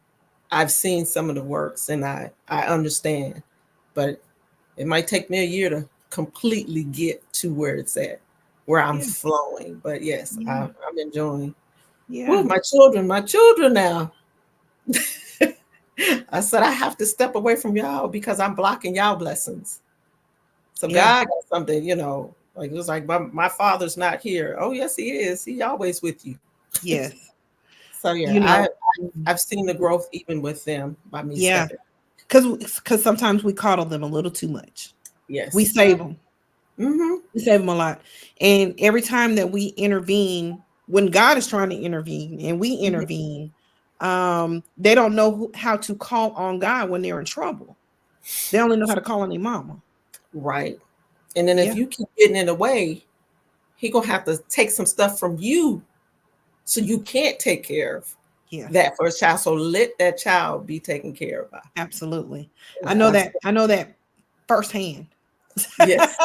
I've seen some of the works and I understand, but it might take me a year to completely get to where it's at, where I'm flowing. But yes, I'm enjoying. Well, my children now. I said I have to step away from y'all because I'm blocking y'all blessings. So God got something, like it was like my father's not here. Oh yes, he is. He always with you. Yes. So I've seen the growth even with them by me. Because sometimes we coddle them a little too much. Yes. We save them. We save them a lot. And every time that we intervene, when God is trying to intervene and we intervene, They don't know how to call on God when they're in trouble. They only know how to call on their mama. Right. And then if you keep getting in the way, he gonna have to take some stuff from you, so you can't take care of that first child. So let that child be taken care of by. Absolutely. I know that firsthand. Yes.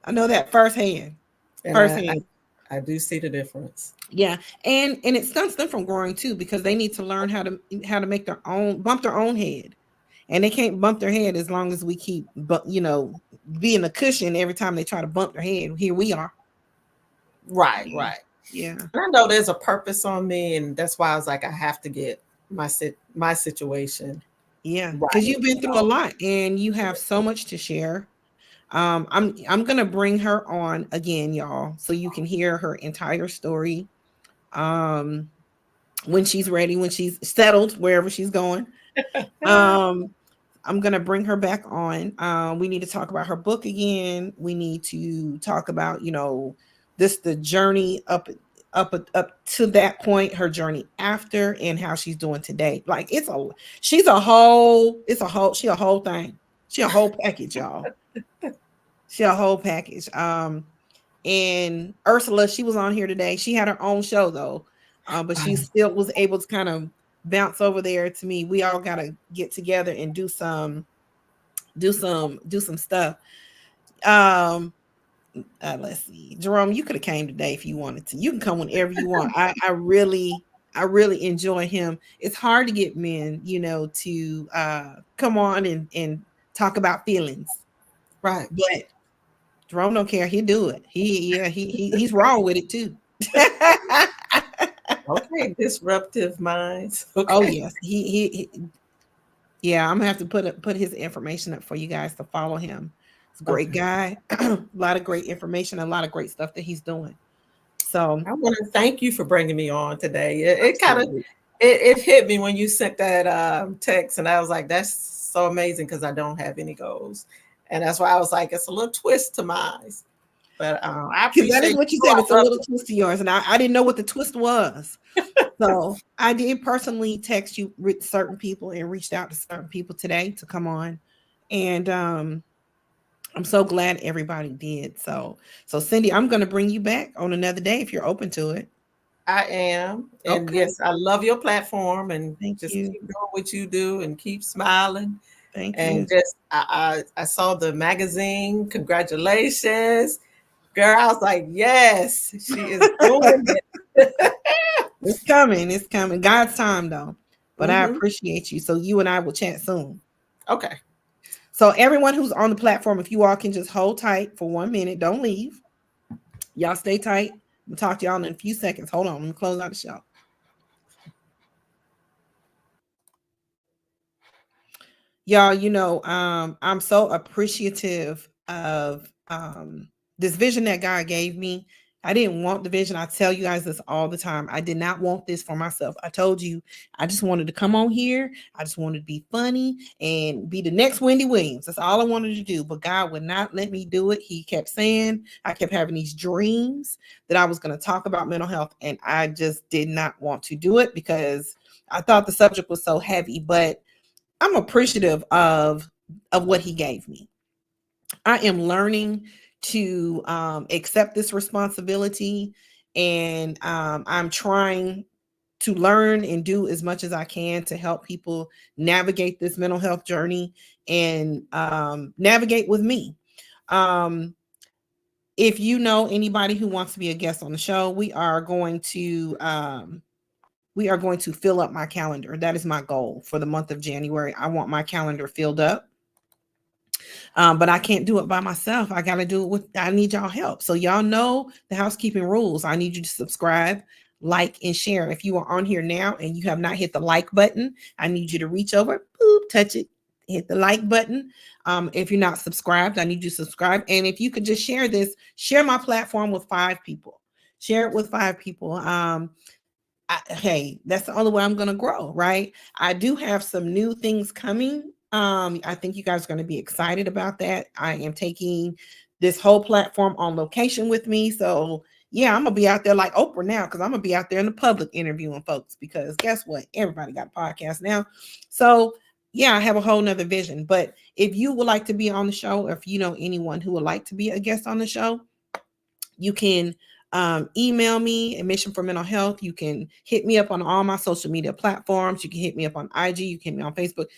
I know that firsthand. And I do see the difference. Yeah. And it stunts them from growing too, because they need to learn how to make bump their own head. And they can't bump their head as long as we keep, being a cushion every time they try to bump their head. Here we are. Right. Yeah. And I know there's a purpose on me, and that's why I was like, I have to get my situation. Yeah, because you've been through a lot and you have so much to share. I'm gonna bring her on again, y'all, so you can hear her entire story. When she's ready, when she's settled, wherever she's going. I'm gonna bring her back on. We need to talk about her book again. We need to talk about, the journey up to that point, her journey after, and how she's doing today. Like she's a whole thing. She a whole package, y'all. She a whole package. And Ursula, she was on here today. She had her own show though, but she still was able to kind of bounce over there to me. We all gotta get together and do some stuff. Let's see, Jerome, you could have came today if you wanted to. You can come whenever you want. I really enjoy him. It's hard to get men, to come on and talk about feelings, right? But Jerome don't care. He'll do it. He's raw with it too. Okay, disruptive minds. Okay. Oh yes, he yeah. I'm gonna have to put his information up for you guys to follow him. He's a great guy. A lot of great information, a lot of great stuff that he's doing. So I want to thank you for bringing me on today. It kind of it hit me when you sent that text, and I was like, that's so amazing, because I don't have any goals, and that's why I was like, it's a little twist to mine. But I appreciate that is what you said. It's a little twist to yours, and I didn't know what the twist was. So I did personally text you with certain people and reached out to certain people today to come on, and I'm so glad everybody did. So Cindy, I'm going to bring you back on another day if you're open to it. I am, and yes, I love your platform, and keep doing what you do and keep smiling. Thank you. And just I saw the magazine. Congratulations. Girl, I was like, yes, she is doing it. It's coming. God's time, though. But I appreciate you. So you and I will chat soon. Okay. So everyone who's on the platform, if you all can just hold tight for 1 minute, don't leave. Y'all stay tight. We'll talk to y'all in a few seconds. Hold on. Let me close out the show. Y'all, I'm so appreciative of this vision that God gave me. I didn't want the vision. I tell you guys this all the time. I did not want this for myself. I told you, I just wanted to come on here. I just wanted to be funny and be the next Wendy Williams. That's all I wanted to do. But God would not let me do it. He kept saying, I kept having these dreams that I was going to talk about mental health. And I just did not want to do it because I thought the subject was so heavy. But I'm appreciative of what he gave me. I am learning to accept this responsibility, and I'm trying to learn and do as much as I can to help people navigate this mental health journey and navigate with me. If you know anybody who wants to be a guest on the show, we are going to fill up my calendar. That is my goal for the month of January. I want my calendar filled up. But I can't do it by myself. I got to do it I need y'all help. So y'all know the housekeeping rules. I need you to subscribe, like, and share. If you are on here now and you have not hit the like button, I need you to reach over, boop, touch it, hit the like button. If you're not subscribed, I need you to subscribe. And if you could just share this, share my platform with 5 people. Share it with 5 people. Hey, that's the only way I'm going to grow, right? I do have some new things coming. I think you guys are going to be excited about that. I am taking this whole platform on location with me. So yeah, I'm gonna be out there like Oprah now, because I'm gonna be out there in the public interviewing folks, because guess what? Everybody got a podcast now. So yeah, I have a whole nother vision. But if you would like to be on the show, or if you know anyone who would like to be a guest on the show, you can email me at Mission for Mental Health. You can hit me up on all my social media platforms. You can hit me up on IG. You can hit me on Facebook.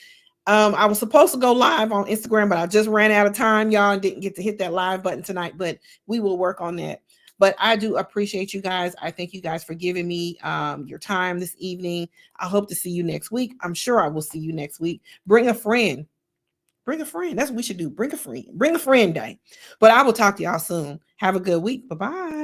I was supposed to go live on Instagram, but I just ran out of time, y'all, and didn't get to hit that live button tonight, but we will work on that. But I do appreciate you guys. I thank you guys for giving me your time this evening. I hope to see you next week. I'm sure I will see you next week. Bring a friend. Bring a friend. That's what we should do. Bring a friend. Bring a friend day. But I will talk to y'all soon. Have a good week. Bye-bye.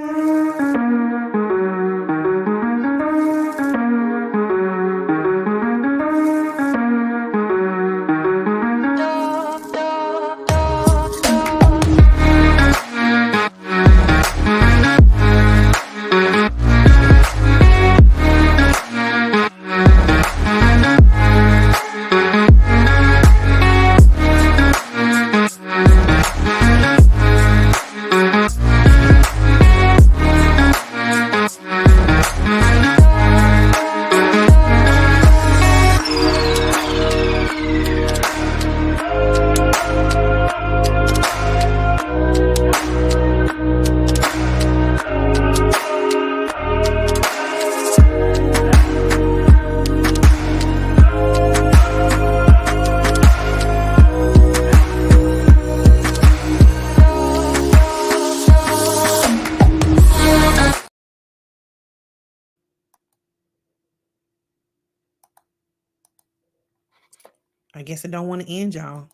I guess I don't want to end, y'all.